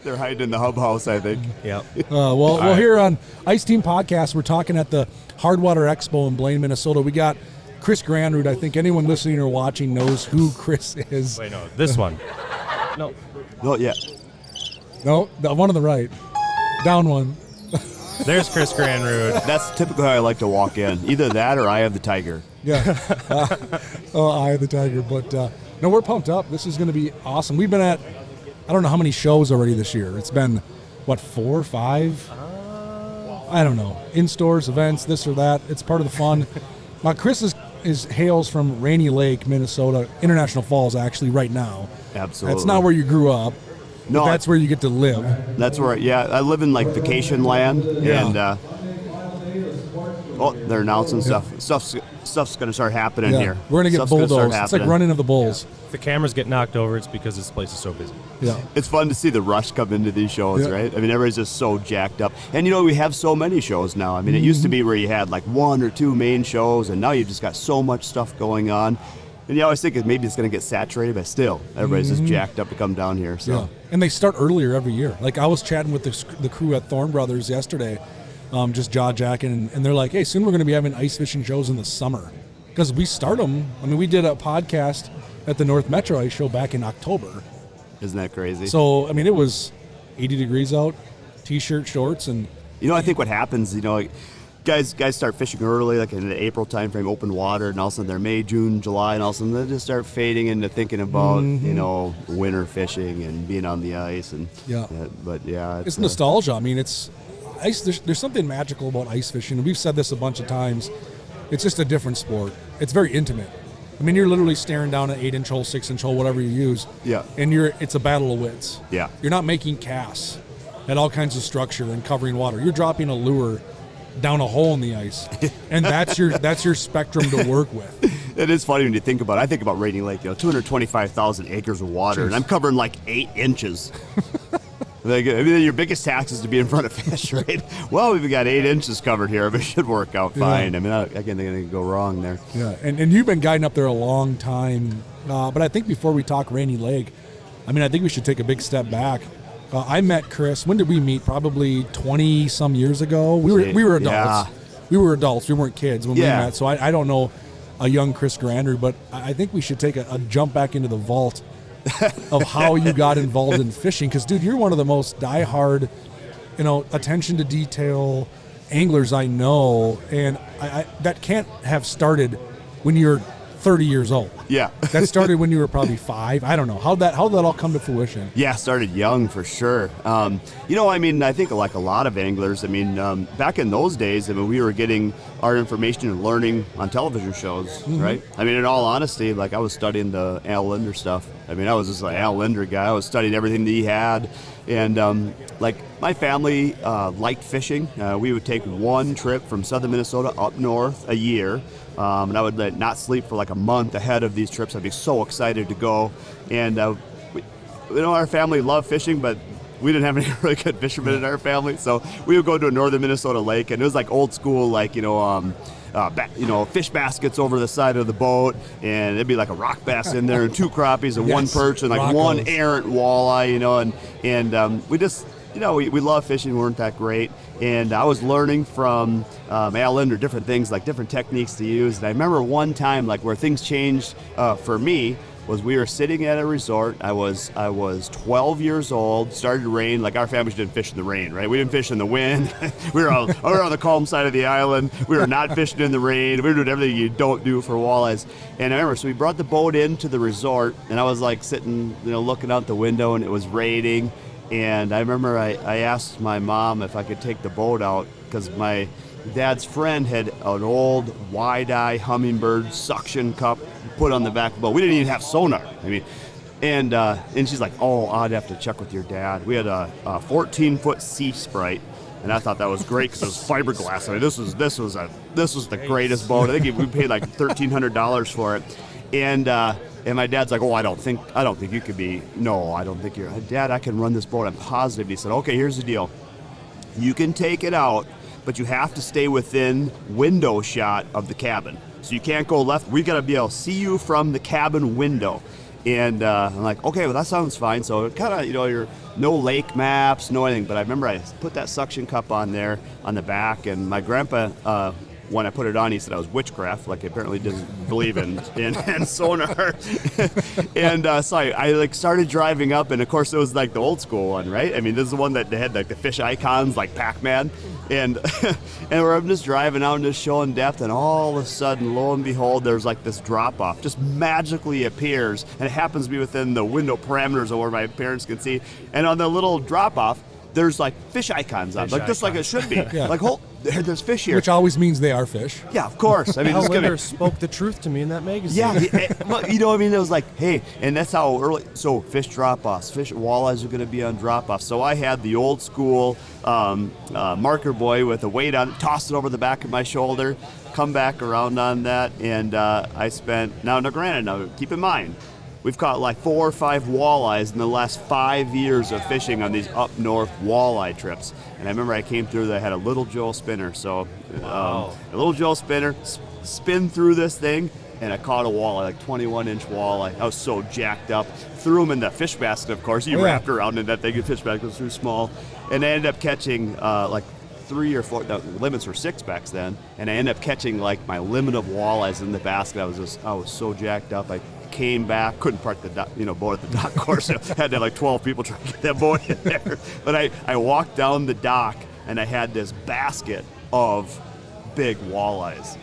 They're hiding in the hub house, I think. Yeah. Well, here on Ice Team Podcast, we're talking at the Hardwater Expo in Blaine, Minnesota. We got Chris Granrud. I think anyone listening or watching knows who Chris is. Wait, no, this one. No. No, yeah. No, the one on the right. Down one. There's Chris Granrud. That's typically how I like to walk in. Either that or Eye of the Tiger. Yeah. Eye of the Tiger. But no, we're pumped up. This is going to be awesome. We've been at, I don't know how many shows already this year. It's been, 4 or 5? I don't know. In-stores, events, this or that. It's part of the fun. Chris hails from Rainy Lake, Minnesota, International Falls, actually, right now. Absolutely. That's not where you grew up. No, that's where you get to live. That's where, I live in like vacation land, and they're announcing stuff. Stuff's going to start happening here. We're going to get bulldozed. It's like running of the bulls. If the cameras get knocked over, it's because this place is so busy. Yeah, it's fun to see the rush come into these shows, right? I mean, everybody's just so jacked up, and we have so many shows now. I mean, it used to be where you had like 1 or 2 main shows, and now you've just got so much stuff going on. And you always think maybe it's going to get saturated, but still, everybody's just jacked up to come down here. So. Yeah, and they start earlier every year. Like I was chatting with the crew at Thorn Brothers yesterday, just jaw-jacking, and they're like, hey, soon we're going to be having ice fishing shows in the summer. Because we start them. I mean, we did a podcast at the North Metro Ice Show back in October. Isn't that crazy? So, I mean, it was 80 degrees out, T-shirt, shorts, and... I think what happens, guys start fishing early, like in the April time frame, open water, and all of a sudden they're May, June, July, and all of a sudden they just start fading into thinking about, winter fishing and being on the ice. And it's nostalgia. I mean, it's ice. There's something magical about ice fishing, and we've said this a bunch of times. It's just a different sport. It's very intimate. I mean, you're literally staring down an 8-inch hole, 6-inch hole, whatever you use. Yeah. And it's a battle of wits. Yeah. You're not making casts at all kinds of structure and covering water. You're dropping a lure down a hole in the ice, and that's your spectrum to work with. It is funny when you think about it. I think about Rainy Lake, 225,000 acres of water, and I'm covering like 8 inches. Your biggest task is to be in front of fish, right? Well, we've got 8 inches covered here, but it should work out fine. I mean, I can't think anything go wrong there. Yeah, and you've been guiding up there a long time, but I think before we talk Rainy Lake, I think we should take a big step back. I met Chris. When did we meet? Probably 20-some years ago. We were adults. Yeah. We were adults. We weren't kids when we met. So I don't know a young Chris Granrud, but I think we should take a jump back into the vault of how you got involved in fishing. Because, dude, you're one of the most diehard, attention to detail anglers I know, and I that can't have started when you're 30 years old. Yeah. That started when you were probably 5. I don't know. How'd that all come to fruition? Yeah, started young for sure. I think like a lot of anglers, back in those days, we were getting our information and learning on television shows, right? In all honesty, like I was studying the Al Linder stuff. I was just an Al Linder guy. I was studying everything that he had. And my family liked fishing. We would take one trip from southern Minnesota up north a year. And I would not sleep for like a month ahead of these trips. I'd be so excited to go. And, our family loved fishing, but we didn't have any really good fishermen in our family. So we would go to a northern Minnesota lake, and it was like old school, fish baskets over the side of the boat, and it'd be like a rock bass in there and 2 crappies and 1 perch and like Rockos. 1 errant walleye, and we just... we love fishing. We weren't that great. And I was learning from Al Linder different things, like different techniques to use. And I remember one time, like where things changed for me, was we were sitting at a resort. I was 12 years old. Started to rain. Like our families didn't fish in the rain, right? We didn't fish in the wind. we were on the calm side of the island. We were not fishing in the rain. We were doing everything you don't do for walleyes. And I remember, so we brought the boat into the resort, and I was like sitting, looking out the window, and it was raining. And I remember I asked my mom if I could take the boat out because my dad's friend had an old wide-eye Humminbird suction cup put on the back of the boat. We didn't even have sonar. And she's like, oh, I'd have to check with your dad. We had a 14-foot Sea Sprite, and I thought that was great because it was fiberglass. This was the greatest boat. I think we paid like $1,300 for it. And my dad's like, oh, I don't think you could be. No, I don't think you're. Dad, I can run this boat. I'm positive. He said, okay, here's the deal. You can take it out, but you have to stay within window shot of the cabin. So you can't go left. We got to be able to see you from the cabin window. And I'm like, okay, well, that sounds fine. So kind of, you're no lake maps, no anything. But I remember I put that suction cup on there on the back, and my grandpa, when I put it on, he said I was witchcraft, like he apparently doesn't believe in sonar. And so I like started driving up, and of course it was like the old school one, right? I mean, this is the one that they had like the fish icons, like Pac-Man. And I'm just driving out and just showing depth, and all of a sudden, lo and behold, there's like this drop-off, just magically appears, and it happens to be within the window parameters of where my parents can see. And on the little drop-off, there's like fish icons on, like just like it should be. Yeah. Like, there's fish here. Which always means they are fish. Yeah, of course. I mean, Al Winder spoke the truth to me in that magazine. yeah, well, I mean, it was like, hey, and that's how early. So fish drop-offs, walleyes are going to be on drop-offs. So I had the old school marker buoy with a weight on, toss it over the back of my shoulder, come back around on that, and I spent. Now, granted, keep in mind, we've caught like 4 or 5 walleyes in the last 5 years of fishing on these up north walleye trips. And I remember I came through, I had a little Joe spinner. So a little Joe spinner, spin through this thing, and I caught a walleye, like 21-inch walleye. I was so jacked up. Threw them in the fish basket, of course. You wrapped around in that thing, the fish basket was too small. And I ended up catching like 3 or 4, the limits were 6 back then. And I ended up catching like my limit of walleyes in the basket. I was so jacked up. I came back, couldn't park the boat at the dock course. I had to have like 12 people trying to get that boat in there. But I walked down the dock, and I had this basket of big walleyes.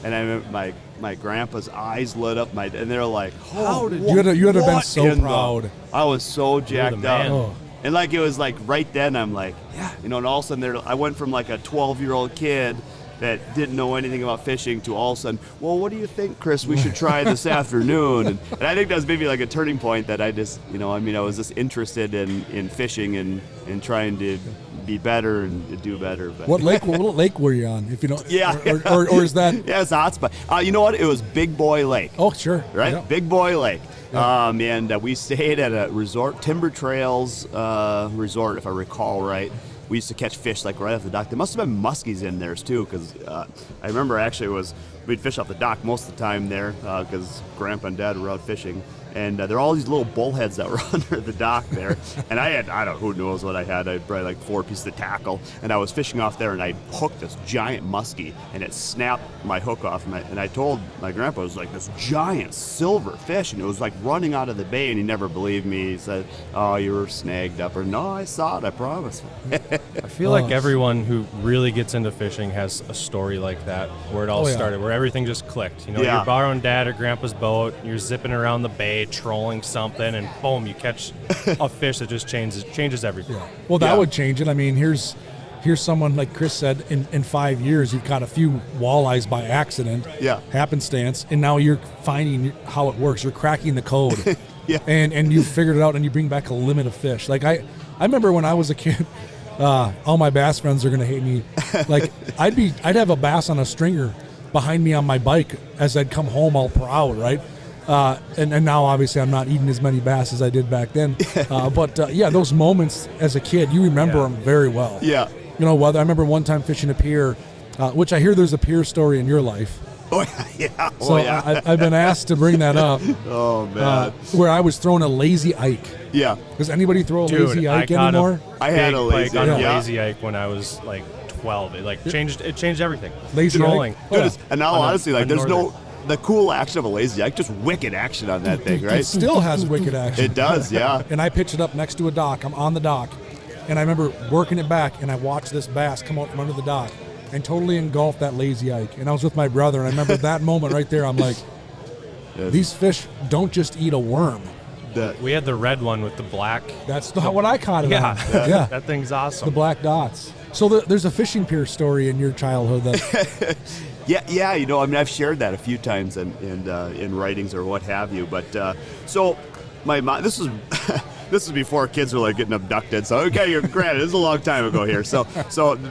And I remember my grandpa's eyes lit up, and they're like, "How did you had to have been so proud." I was so jacked up. Oh. And like it was like right then, I'm like, yeah, and all of a sudden I went from like a 12-year-old kid that didn't know anything about fishing to all of a sudden, well, what do you think, Chris, we should try this afternoon? And I think that was maybe like a turning point that I just, I was just interested in fishing and trying to be better and do better. But. What lake were you on? If you don't, yeah, or is that? Yeah, it's a hot spot. You know what? It was Big Boy Lake. Oh, sure. Right, Yeah. Big Boy Lake. Yeah. And we stayed at a resort, Timber Trails resort, if I recall right. We used to catch fish like right off the dock. There must have been muskies in theirs too, because I remember actually we'd fish off the dock most of the time there because Grandpa and Dad were out fishing. And there are all these little bullheads that were under the dock there. And I don't know, who knows what I had. I had probably like 4 pieces of tackle. And I was fishing off there, and I hooked this giant muskie, and it snapped my hook off. And I told my grandpa, it was like this giant silver fish, and it was like running out of the bay, and he never believed me. He said, oh, you were snagged up. Or, no, I saw it, I promise. I feel like everyone who really gets into fishing has a story like that, where it all started, where everything just clicked. You're borrowing Dad or Grandpa's boat, you're zipping around the bay, trolling something, and boom, you catch a fish that just changes everything. Yeah. Well, that would change it. I mean, here's someone like Chris said, in 5 years you've caught a few walleyes by accident, happenstance, and now you're finding how it works. You're cracking the code, and you figured it out, and you bring back a limit of fish. Like I remember when I was a kid. All my bass friends are gonna hate me. Like I'd have a bass on a stringer behind me on my bike as I'd come home all proud, right? And now obviously I'm not eating as many bass as I did back then. But those moments as a kid, you remember them very well. Yeah. Whether I remember one time fishing a pier, which I hear there's a pier story in your life. Oh yeah. So I've been asked to bring that up. Oh man. Where I was throwing a lazy Ike. Yeah. Does anybody throw a lazy Ike anymore? I had a lazy Ike on a lazy Ike when I was like 12. It changed everything. Lazy trolling. Ike. And now honestly, like there's the cool action of a lazy Ike, just wicked action on that thing, right? It still has wicked action. It does, yeah. And I pitch it up next to a dock. I'm on the dock, and I remember working it back, and I watched this bass come out from under the dock and totally engulf that lazy Ike. And I was with my brother, and I remember that moment right there. I'm like, these fish don't just eat a worm. We had the red one with the black. That's what I caught it on. Yeah. That thing's awesome. The black dots. So there's a fishing pier story in your childhood that... Yeah, I mean, I've shared that a few times in writings or what have you. But so my mom, this is before kids were like getting abducted. So okay, you're granted, this is a long time ago here. So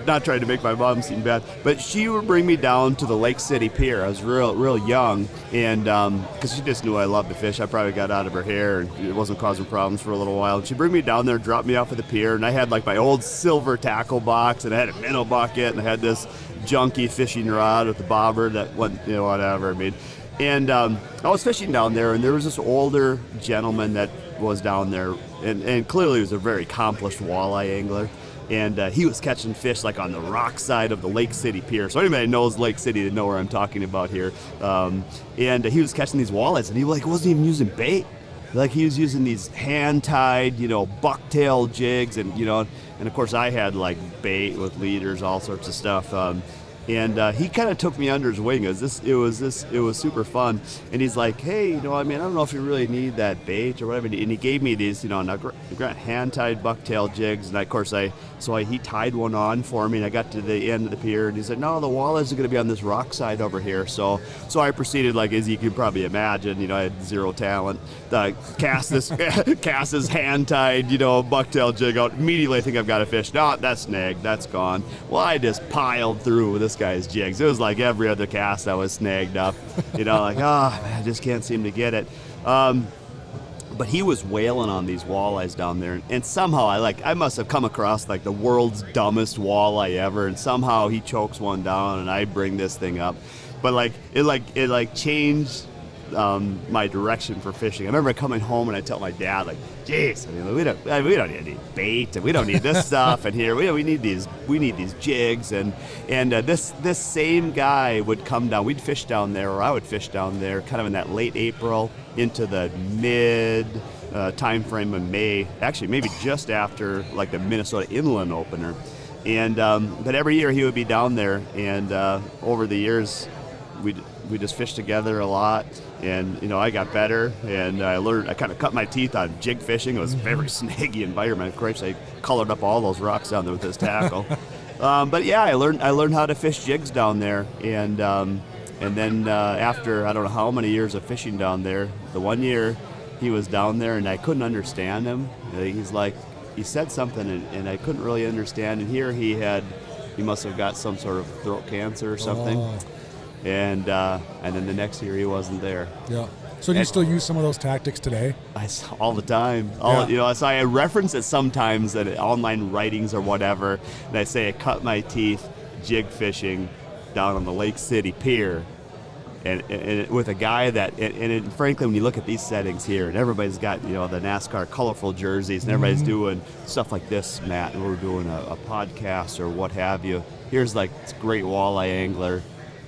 not trying to make my mom seem bad, but she would bring me down to the Lake City Pier. I was real young, and because she just knew I loved to fish, I probably got out of her hair, and it wasn't causing problems for a little while. She'd bring me down there, drop me off at the pier, and I had like my old silver tackle box, and I had a minnow bucket, and I had this junky fishing rod with the bobber that went, whatever. I mean, And I was fishing down there, and there was this older gentleman that was down there, and clearly he was a very accomplished walleye angler. And he was catching fish like on the rock side of the Lake City Pier. So anybody who knows Lake City, they know where I'm talking about here. And he was catching these walleyes, and he wasn't even using bait. Like he was using these hand-tied, bucktail jigs, and of course I had like bait with leaders, all sorts of stuff. And he kind of took me under his wing. It was super fun. And he's like, hey, I don't know if you really need that bait or whatever. And he gave me these, hand-tied bucktail jigs. And of course, he tied one on for me. And I got to the end of the pier, and he said, no, the walleyes are going to be on this rock side over here. So I proceeded, like as you can probably imagine, I had zero talent. Cast this hand-tied, bucktail jig out. Immediately, I think I've got a fish. No, that's snagged. That's gone. Well, I just piled through with this guy's jigs. It was like every other cast I was snagged up. I just can't seem to get it. But he was whaling on these walleyes down there, and somehow I must have come across like the world's dumbest walleye ever, and somehow he chokes one down, and I bring this thing up. But it changed my direction for fishing. I remember coming home and I tell my dad, like, "Geez, we don't need any bait, and we don't need this stuff, and here we need these jigs." And this same guy would come down. We'd fish down there, or I would fish down there, kind of in that late April into the mid time frame of May. Actually, maybe just after like the Minnesota Inland opener. And but every year he would be down there, and over the years we just fished together a lot, and I got better, and I learned. I kind of cut my teeth on jig fishing. It was a very snaggy environment. Of course, I colored up all those rocks down there with this tackle. But yeah, I learned how to fish jigs down there, and then after I don't know how many years of fishing down there, the one year he was down there, and I couldn't understand him. He said something, and I couldn't really understand. And here he must have got some sort of throat cancer or something. Oh. And then the next year he wasn't there. Yeah. So do you still use some of those tactics today? All the time. So I reference it sometimes in online writings or whatever, and I say I cut my teeth jig fishing down on the Lake City Pier, and with a guy and frankly, when you look at these settings here, and everybody's got the NASCAR colorful jerseys, and everybody's doing stuff like this, Matt, and we're doing a podcast or what have you. Here's like this great walleye angler,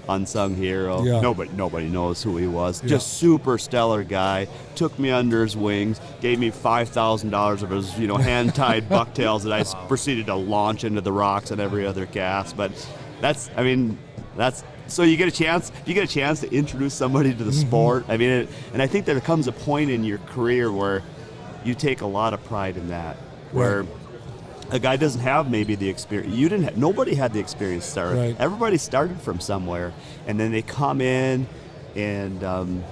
unsung hero. Yeah. Nobody knows who he was. Yeah. Just super stellar guy. Took me under his wings. Gave me $5,000 of his hand-tied bucktails that I proceeded to launch into the rocks on every other cast. But that's so you get a chance. You get a chance to introduce somebody to the sport. And I think there comes a point in your career where you take a lot of pride in that, where a guy doesn't have maybe the experience. Nobody had the experience to start. Right. Everybody started from somewhere, and then they come in and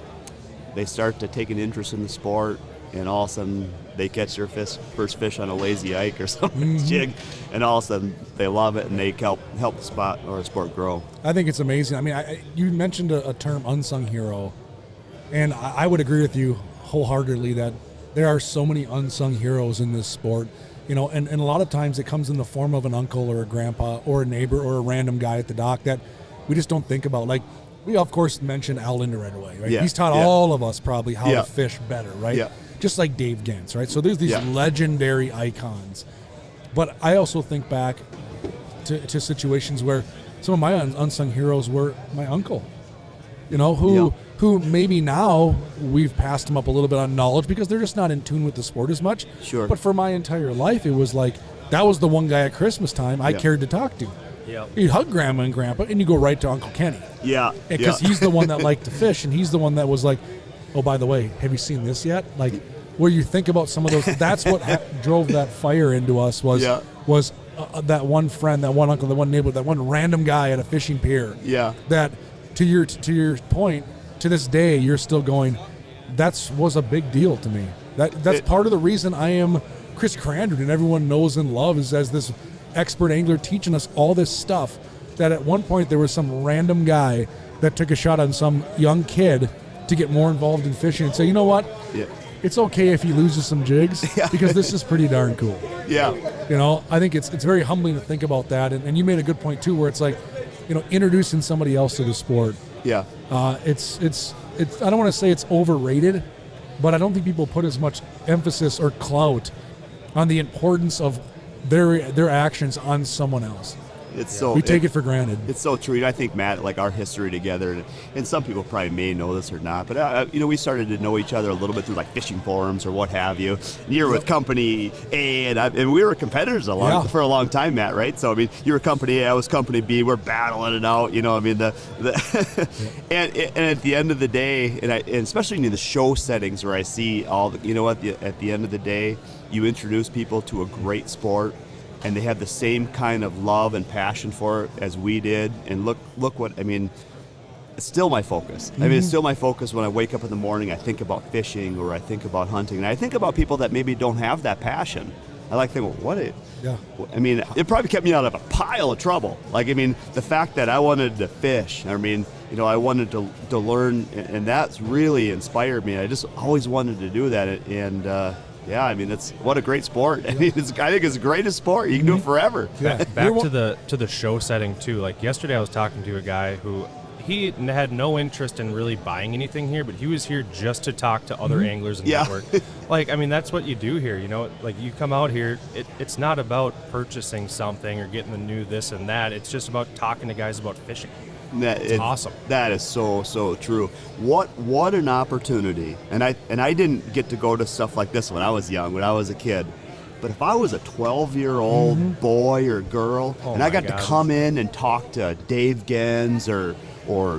they start to take an interest in the sport, and all of a sudden they catch their first fish on a lazy Ike or something jig, and all of a sudden they love it, and they help the spot or the sport grow. I think it's amazing. You mentioned a term, unsung hero, and I would agree with you wholeheartedly that there are so many unsung heroes in this sport. And a lot of times it comes in the form of an uncle or a grandpa or a neighbor or a random guy at the dock that we just don't think about. Like, we of course mentioned Al Linder right away, right? Yeah. He's taught all of us probably how to fish better, right? Yeah. Just like Dave Gentz, right? So there's these legendary icons. But I also think back to situations where some of my unsung heroes were my uncle, who maybe now we've passed him up a little bit on knowledge because they're just not in tune with the sport as much. Sure. But for my entire life, it was like, that was the one guy at Christmas time I cared to talk to. Yeah. You'd hug Grandma and Grandpa, and you go right to Uncle Kenny. Yeah. Because he's the one that liked to fish, and he's the one that was like, oh, by the way, have you seen this yet? Like, where you think about some of those, that's what drove that fire into us was that one friend, that one uncle, that one neighbor, that one random guy at a fishing pier. Yeah. That, to your point, to this day, you're still going, that was a big deal to me. That's part of the reason I am Chris Granrud, and everyone knows and loves as this expert angler teaching us all this stuff, that at one point there was some random guy that took a shot on some young kid to get more involved in fishing and say, you know what? Yeah. It's okay if he loses some jigs because this is pretty darn cool. Yeah. I think it's very humbling to think about that. And you made a good point too, where it's like, introducing somebody else to the sport. Yeah. It's I don't want to say it's overrated, but I don't think people put as much emphasis or clout on the importance of their actions on someone else. We take it for granted. It's so true. I think, Matt, like our history together, and some people probably may know this or not, but we started to know each other a little bit through like fishing forums or what have you. You're with Company A, and we were competitors for a long time, Matt, right? So I mean, you were Company A, I was Company B. We're battling it out, I mean and at the end of the day, and especially in the show settings where I see all the, at the end of the day, you introduce people to a great sport, and they have the same kind of love and passion for it as we did. And look what, I mean, it's still my focus. I mean, it's still my focus when I wake up in the morning, I think about fishing or I think about hunting. And I think about people that maybe don't have that passion. I like to think, I mean, it probably kept me out of a pile of trouble. Like, I mean, the fact that I wanted to fish, I mean, I wanted to learn, and that's really inspired me. I just always wanted to do that. And, yeah, I mean, what a great sport. I mean, I think it's the greatest sport. You can do it forever. Yeah. Back to the show setting too. Like yesterday, I was talking to a guy who he had no interest in really buying anything here, but he was here just to talk to other anglers and network. Like, I mean, that's what you do here. Like you come out here. It's not about purchasing something or getting the new this and that. It's just about talking to guys about fishing. It's awesome. That is so true. What an opportunity. And I didn't get to go to stuff like this when I was young, when I was a kid. But if I was a 12-year-old boy or girl, and I got to come in and talk to Dave Gens or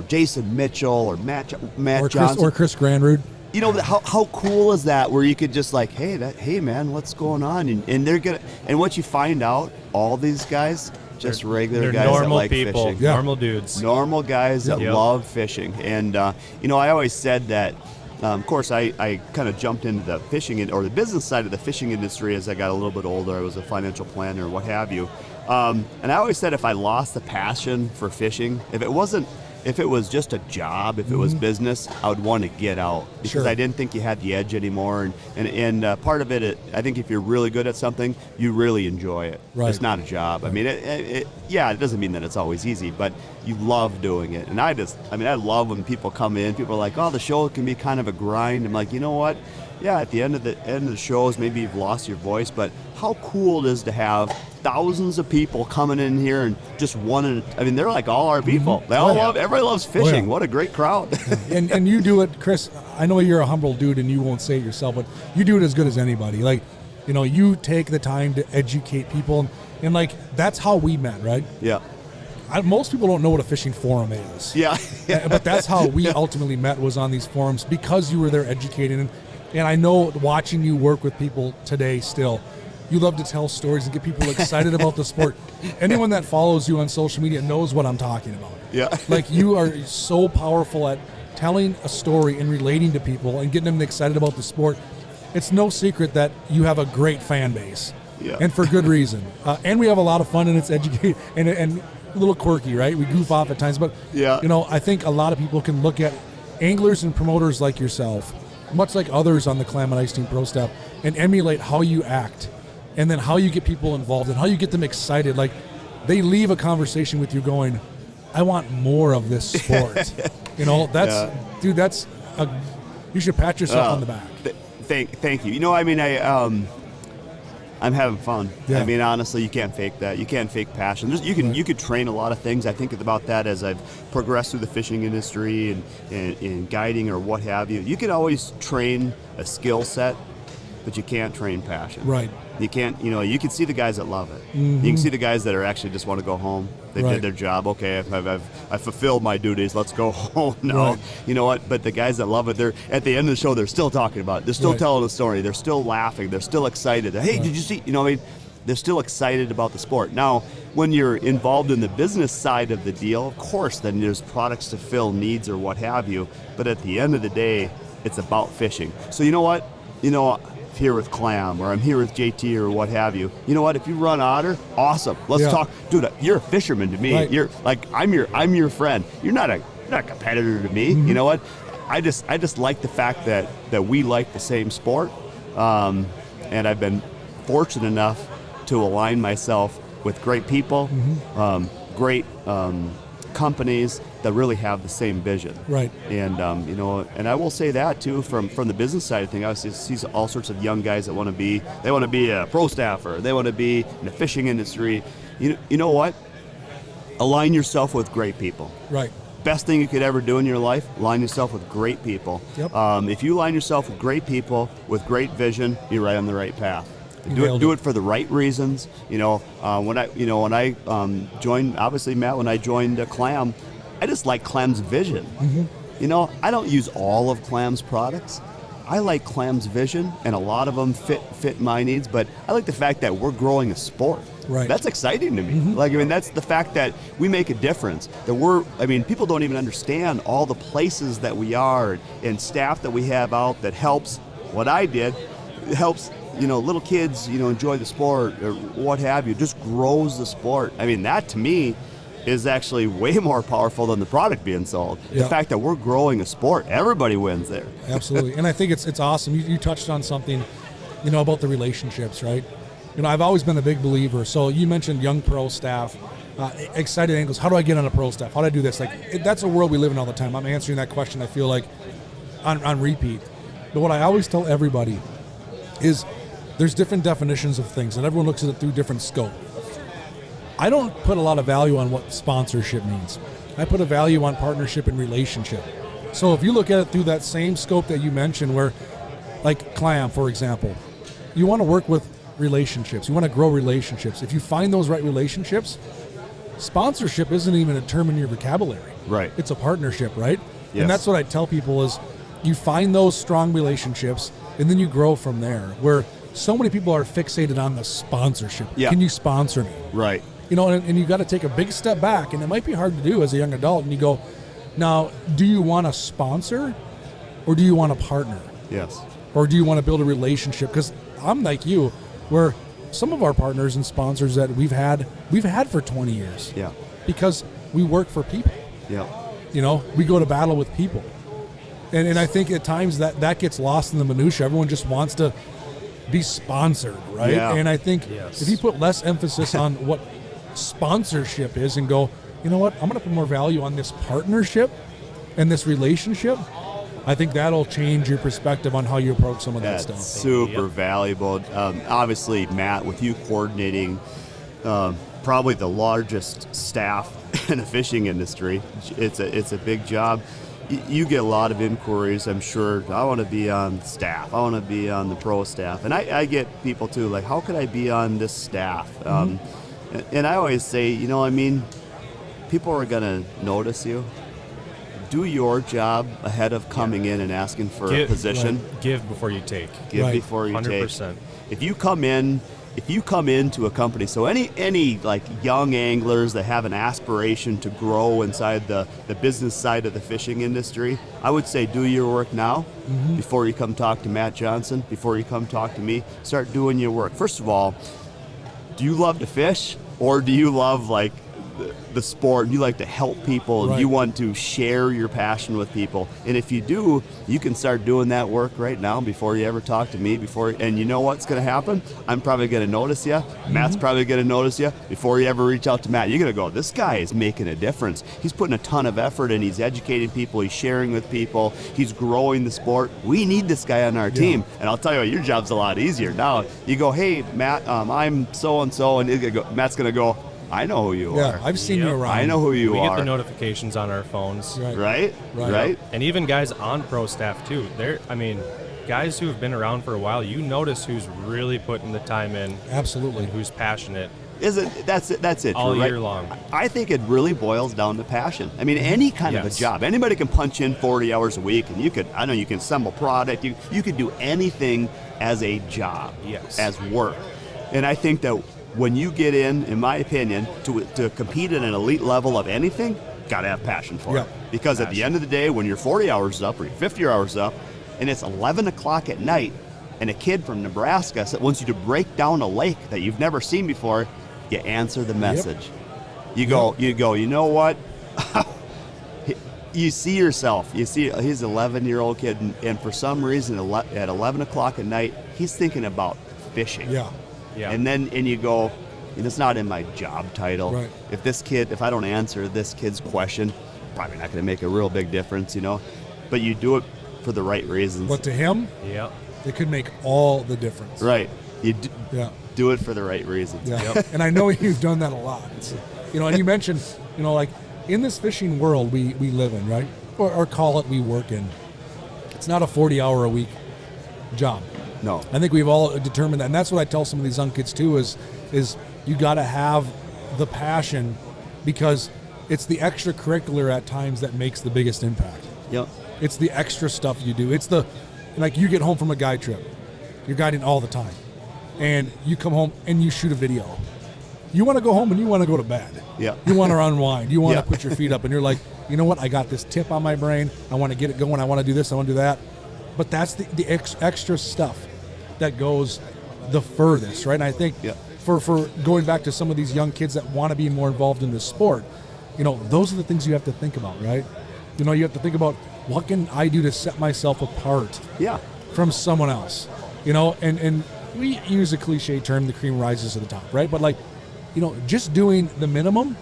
Jason Mitchell or Matt Johnson or Chris Granrud. How cool is that? Where you could just like, hey man, what's going on? And they're gonna. And what you find out, all these guys. Just regular guys that like people, fishing. Normal dudes. Normal guys that love fishing. And, I always said that, of course, I kind of jumped into the fishing or the business side of the fishing industry as I got a little bit older. I was a financial planner, what have you. And I always said if I lost the passion for fishing, if it was just a job, if it was business, I would want to get out because I didn't think you had the edge anymore. And part of it, I think if you're really good at something, you really enjoy it. Right. It's not a job. Right. I mean, it doesn't mean that it's always easy, but you love doing it. And I love when people come in. People are like, oh, the show can be kind of a grind. I'm like, you know what? Yeah, at the end of the shows, maybe you've lost your voice, but how cool it is to have thousands of people coming in here and just wanting. I mean, they're like all our people. They all everybody loves fishing. What a great crowd! and you do it, Chris. I know you're a humble dude, and you won't say it yourself, but you do it as good as anybody. Like, you take the time to educate people, and like that's how we met, right? Yeah. Most people don't know what a fishing forum is. Yeah. But that's how we ultimately met, was on these forums because you were there educating. And I know watching you work with people today still, you love to tell stories and get people excited about the sport. Anyone that follows you on social media knows what I'm talking about. Yeah. Like, you are so powerful at telling a story and relating to people and getting them excited about the sport. It's no secret that you have a great fan base. Yeah. And for good reason. And we have a lot of fun, and it's educating and a little quirky, right? We goof off at times. But, I think a lot of people can look at anglers and promoters like yourself, much like others on the Clam and Ice Team Pro staff, and emulate how you act and then how you get people involved and how you get them excited. Like, they leave a conversation with you going, I want more of this sport. Dude, you should pat yourself on the back. Thank you. I'm having fun. Yeah. I mean, honestly, you can't fake that. You can't fake passion. You could train a lot of things. I think about that as I've progressed through the fishing industry and guiding or what have you. You can always train a skill set, but you can't train passion. Right. You can't, you can see the guys that love it. Mm-hmm. You can see the guys that are actually just want to go home. They did their job. Okay, I've fulfilled my duties. Let's go home now. Right. You know what? But the guys that love it, they're at the end of the show, they're still talking about it. They're still telling the story. They're still laughing. They're still excited. Hey, did you see? They're still excited about the sport. Now, when you're involved in the business side of the deal, of course, then there's products to fill needs or what have you. But at the end of the day, it's about fishing. So you know what? Here with Clam, or I'm here with JT, or what have you. You know what? If you run otter, awesome. Let's talk, dude. You're a fisherman to me. Right. You're like I'm your friend. You're not a competitor to me. Mm-hmm. You know what? I just like the fact that we like the same sport, and I've been fortunate enough to align myself with great people, great companies that really have the same vision. Right. And and I will say that too from the business side of things. I see all sorts of young guys that want to be a pro staffer. They want to be in the fishing industry. You know what? Align yourself with great people. Right. Best thing you could ever do in your life, align yourself with great people. Yep. If you align yourself with great people, with great vision, you're right on the right path. Do it for the right reasons. When I joined, obviously, Matt, when I joined Clam, I just like Clam's vision. Mm-hmm. I don't use all of Clam's products. I like Clam's vision, and a lot of them fit my needs, but I like the fact that we're growing a sport. Right. That's exciting to me. Mm-hmm. That's the fact that we make a difference. That people don't even understand all the places that we are and staff that we have out that helps what I did. It helps, little kids, enjoy the sport or what have you. Just grows the sport. That to me is actually way more powerful than the product being sold. Yeah. The fact that we're growing a sport, everybody wins there. Absolutely. And I think it's awesome. You touched on something, about the relationships, right? I've always been a big believer. So you mentioned young pro staff, excited angles. How do I get on a pro staff? How do I do this? That's a world we live in all the time. I'm answering that question, I feel like, on repeat. But what I always tell everybody is there's different definitions of things, and everyone looks at it through different scope. I don't put a lot of value on what sponsorship means. I put a value on partnership and relationship. So if you look at it through that same scope that you mentioned, where, like Clam, for example, you want to work with relationships. You want to grow relationships. If you find those right relationships, sponsorship isn't even a term in your vocabulary. Right. It's a partnership, right? Yes. And that's what I tell people is you find those strong relationships and then you grow from there, where so many people are fixated on the sponsorship. Yeah. Can you sponsor me? Right. And you got to take a big step back, and it might be hard to do as a young adult, and you go, now, do you want to sponsor or do you want to partner? Yes. Or do you want to build a relationship? Because I'm like you, where some of our partners and sponsors that we've had for 20 years. Yeah. Because we work for people. Yeah. We go to battle with people. And I think at times that gets lost in the minutia. Everyone just wants to be sponsored, right? Yeah. And I think if you put less emphasis on what sponsorship is and go, you know what, I'm going to put more value on this partnership and this relationship, I think that'll change your perspective on how you approach some of that stuff. Super valuable. Obviously, Matt, with you coordinating probably the largest staff in the fishing industry, it's a big job. You get a lot of inquiries, I'm sure. I want to be on staff. I want to be on the pro staff. And I get people too, like, how could I be on this staff? And I always say, people are going to notice you. Do your job ahead of coming in and asking for a position. Right. Give before you take. Give before you 100%. take. If you come into a company, so any like young anglers that have an aspiration to grow inside the business side of the fishing industry, I would say do your work now before you come talk to Matt Johnson, before you come talk to me. Start doing your work. First of all, do you love to fish, or do you love like the sport? You like to help people, and you want to share your passion with people. And if you do, you can start doing that work right now before you ever talk to me. And you know what's going to happen? I'm probably going to notice you. Matt's probably going to notice you before you ever reach out to Matt. You're going to go, this guy is making a difference. He's putting a ton of effort in. He's educating people. He's sharing with people. He's growing the sport. We need this guy on our team. And I'll tell you, your job's a lot easier. Now you go, hey, Matt, I'm so-and-so, and Matt's going to go, I know who you are. Yeah, I've seen you around. I know who you are. We get the notifications on our phones. Right. And even guys on pro staff too. Guys who have been around for a while, you notice who's really putting the time in. Absolutely. And who's passionate. That's it. All year long. I think it really boils down to passion. Any kind of a job. Anybody can punch in 40 hours a week, and you can assemble product. You could do anything as a job, as work. And I think that when you get in my opinion, to compete at an elite level of anything, got to have passion for it. Because at the end of the day, when you're 40 hours up or you're 50 hours up, and it's 11 o'clock at night, and a kid from Nebraska wants you to break down a lake that you've never seen before, you answer the message. You go, you know what? You see yourself. You see he's an 11-year-old kid, and for some reason at 11 o'clock at night, he's thinking about fishing. Yeah. And you go, And it's not in my job title. Right. If I don't answer this kid's question, probably not going to make a real big difference, But you do it for the right reasons. But to him, it could make all the difference. Right. You Yeah. do it for the right reasons. Yeah. Yep. And I know you've done that a lot. And you mentioned, like in this fishing world we live in, right? Or call it we work in. It's not a 40-hour-a-week job. No. I think we've all determined that. And that's what I tell some of these young kids too is you got to have the passion, because it's the extracurricular at times that makes the biggest impact. Yep. It's the extra stuff you do. It's like you get home from a guide trip. You're guiding all the time. And you come home and you shoot a video. You want to go home and you want to go to bed. Yeah. You want to unwind. You want to put your feet up and you're like, you know what? I got this tip on my brain. I want to get it going. I want to do this. I want to do that. But that's the extra stuff that goes the furthest, right? And I think for going back to some of these young kids that want to be more involved in this sport, those are the things you have to think about, right? You have to think about, what can I do to set myself apart from someone else? And we use a cliche term, the cream rises to the top, right? But just doing the minimum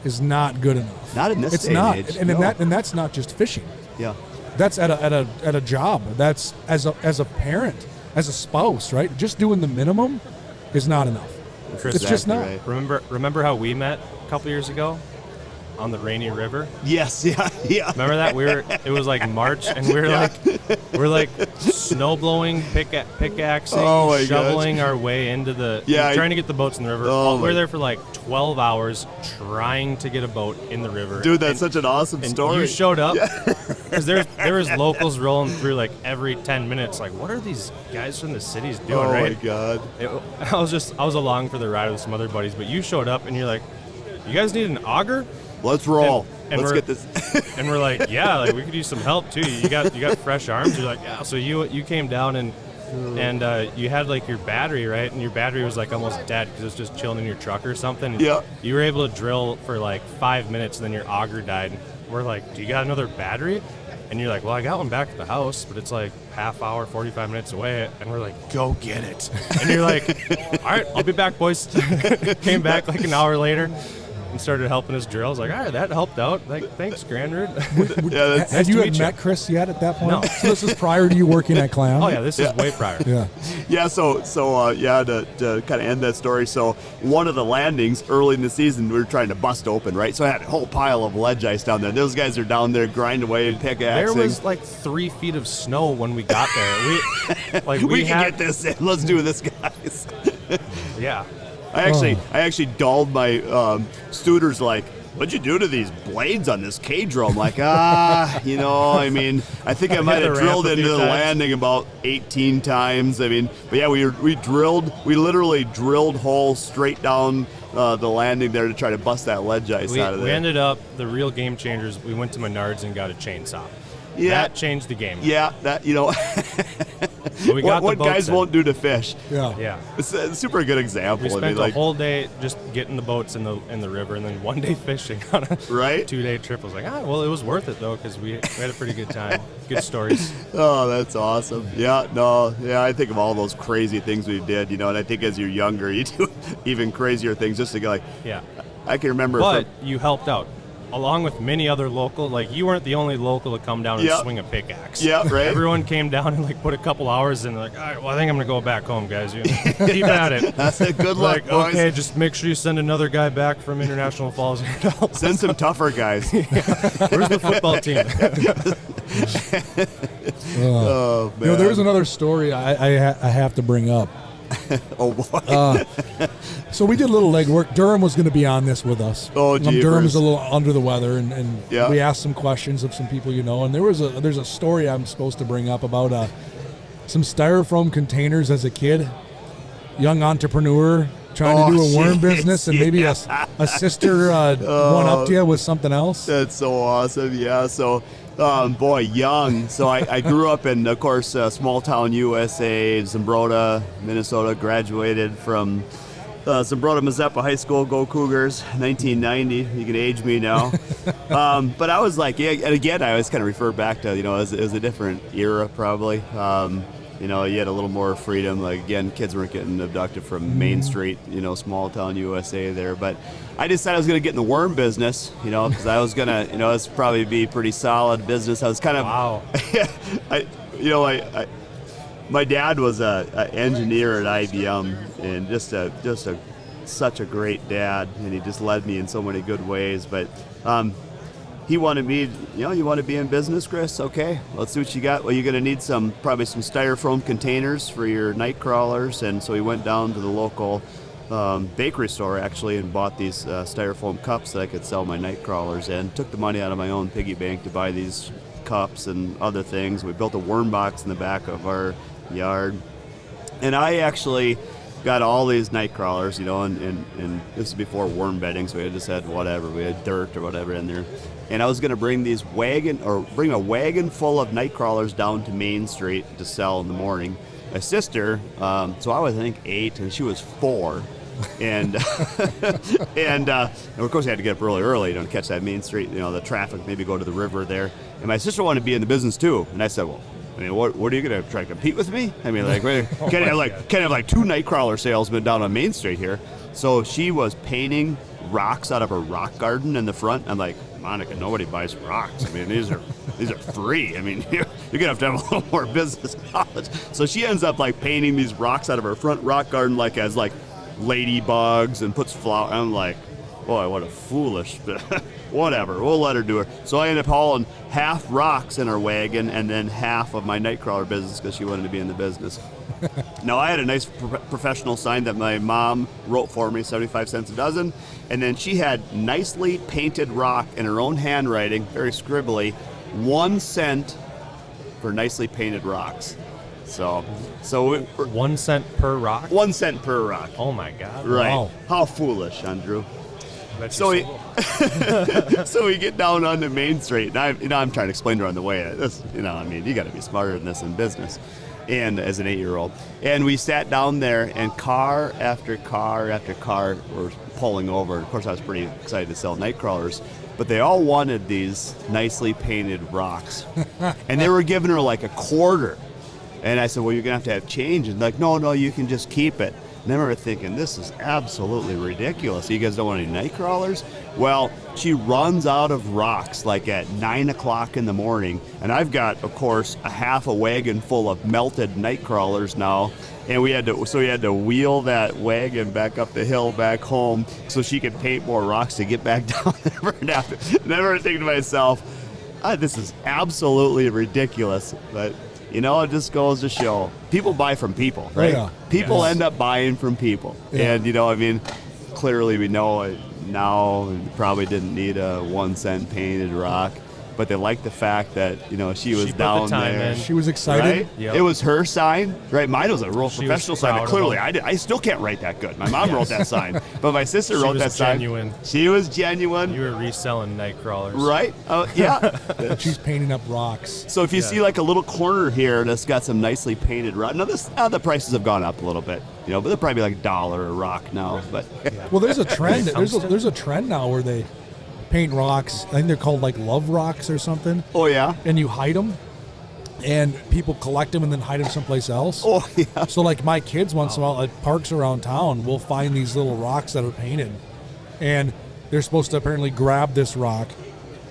is not good enough. Not in this it's day not. and age. And that's not just fishing. Yeah. That's at a job. That's as a parent, as a spouse, right? Just doing the minimum is not enough. Chris, it's just not. right. Remember how we met a couple years ago on the Rainy River? Yes, yeah. Remember that? It was like March, and we're like snow blowing, pickaxing, shoveling our way into trying to get the boats in the river. Oh, we were there for like 12 hours trying to get a boat in the river. Dude, that's such an awesome story. You showed up because there was locals rolling through like every 10 minutes. Like, what are these guys from the cities doing? My God. I was along for the ride with some other buddies, but you showed up and you're like, you guys need an auger? Let's roll. And Let's get this. And we're like, yeah, like we could use some help too. You got fresh arms. You're like, yeah. So you came down and you had like your battery, right? And your battery was like almost dead because it was just chilling in your truck or something. Yeah. You were able to drill for like 5 minutes, and then your auger died. We're like, do you got another battery? And you're like, well, I got one back at the house, but it's like half hour, 45 minutes away. And we're like, go get it. And you're like, all right, I'll be back, boys. Came back like an hour later and started helping us drill. I was like, all right, that helped out. Like, thanks, Granrud. Had you met Chris yet at that point? No. So this is prior to you working at Clam? Oh, yeah, this is way prior. Yeah. Yeah, so to kind of end that story, so one of the landings early in the season, we were trying to bust open, right? So I had a whole pile of ledge ice down there. Those guys are down there grinding away and pickaxing. There was like 3 feet of snow when we got there. We can get this in. Let's do this, guys. Yeah. I actually dulled my Studer's like, what'd you do to these blades on this K-drill? I'm like, I think I might have drilled into the landing about 18 times. But yeah, we literally drilled holes straight down the landing there to try to bust that ledge ice out of there. We ended up, the real game changers, we went to Menards and got a chainsaw. Yeah. That changed the game. Yeah, that, We got what guys won't do to fish. Yeah. It's a super good example. We spent a whole day just getting the boats in the river, and then one day fishing on a 2-day trip. I was like, well, it was worth it though, because we had a pretty good time. Good stories. Oh, that's awesome. Yeah, I think of all those crazy things we did, and I think as you're younger, you do even crazier things just to go like, I can remember. But you helped out. Along with many other local, like you weren't the only local to come down and swing a pickaxe. Yeah, right. Everyone came down and like put a couple hours in. Like, all right, well, I think I'm gonna go back home, guys. Keep at it. That's a good luck, boys. Okay, just make sure you send another guy back from International Falls here to help. Send some tougher guys. Where's the football team? Oh man. There's another story I have to bring up. Oh boy. So we did a little legwork. Durham was going to be on this with us. Oh, geez. Durham's a little under the weather, and we asked some questions of some people and there's a story I'm supposed to bring up about some styrofoam containers as a kid, young entrepreneur trying to do a worm business, and maybe a sister one up to you with something else. That's so awesome. Yeah. So. Young. So I grew up in, of course, small town USA, Zumbrota, Minnesota. Graduated from Zumbrota Mazeppa High School. Go Cougars, 1990. You can age me now. But I was like, and again, I always kind of refer back to, it was a different era probably. You know, you had a little more freedom. Like, again, kids weren't getting abducted from Main Street, you know, small town USA there. But I decided I was going to get in the worm business, you know, because I was going to, you know, it's probably be pretty solid business. I was kind of, wow. My dad was an engineer at IBM, and just such a great dad, and he just led me in so many good ways. But he wanted me, you know, you want to be in business, Chris? Okay, let's see what you got. Well, you're going to need probably some styrofoam containers for your night crawlers. And so we went down to the local bakery store, actually, and bought these styrofoam cups that I could sell my night crawlers in. Took the money out of my own piggy bank to buy these cups and other things. We built a worm box in the back of our yard. And I actually got all these night crawlers, you know, and this is before worm bedding, so we just had whatever. We had dirt or whatever in there. And I was going to bring a wagon full of night crawlers down to Main Street to sell in the morning. My sister, so I was, I think, 8, and she was 4. And and of course I had to get up really early, you know, to catch that Main Street, you know, the traffic, maybe go to the river there. And my sister wanted to be in the business too. And I said, well, I mean, what are you going to try to compete with me? I mean, like, can't have like 2 night crawler salesmen down on Main Street here. So she was painting rocks out of her rock garden in the front. I'm like, Monica, nobody buys rocks. I mean, these are free. I mean, you're gonna have to have a little more business knowledge. So she ends up like painting these rocks out of her front rock garden like as like ladybugs, and puts flower. I'm like, boy, what a foolish. Whatever, we'll let her do it. So I ended up hauling half rocks in her wagon and then half of my nightcrawler business because she wanted to be in the business. Now, I had a nice professional sign that my mom wrote for me, 75 cents a dozen, and then she had nicely painted rock in her own handwriting, very scribbly, 1 cent for nicely painted rocks. So 1 cent per rock? 1 cent per rock. Oh my God. Right. Wow. How foolish, Andrew. So we get down onto Main Street, and I'm trying to explain to her on the way. This, you know, I mean, you got to be smarter than this in business, and as an 8-year-old. And we sat down there, and car after car after car were pulling over. Of course, I was pretty excited to sell night crawlers, but they all wanted these nicely painted rocks, and they were giving her like a quarter. And I said, well, you're gonna have to have change. And like, no, you can just keep it. And I remember thinking, this is absolutely ridiculous. You guys don't want any night crawlers? Well, she runs out of rocks like at 9 o'clock in the morning. And I've got, of course, a half a wagon full of melted night crawlers now. And we had to wheel that wagon back up the hill back home so she could paint more rocks to get back down there. And I remember thinking to myself, this is absolutely ridiculous. But you know, it just goes to show people buy from people, right? Oh, yeah. People end up buying from people. Yeah. And, you know, I mean, clearly we know now probably didn't need a 1 cent painted rock, but they like the fact that, you know, she was down there. in. She was excited. Right? Yep. It was her sign, right? Mine was a real She professional was sign. proud But of clearly, them. I still can't write that good. My mom wrote that sign, but my sister She wrote was that sign. genuine. She was genuine. You were reselling night crawlers. Right? Yeah. She's painting up rocks. So if you see like a little corner here that's got some nicely painted rock, now the prices have gone up a little bit, you know, but they're probably like $1 a rock now. But Well, there's a trend. There's a trend now where they paint rocks. I think they're called like love rocks or something. oh yeah, And you hide them, and people collect them and then hide them someplace else. oh yeah, So like my kids once in a while at parks around town will find these little rocks that are painted, and they're supposed to apparently grab this rock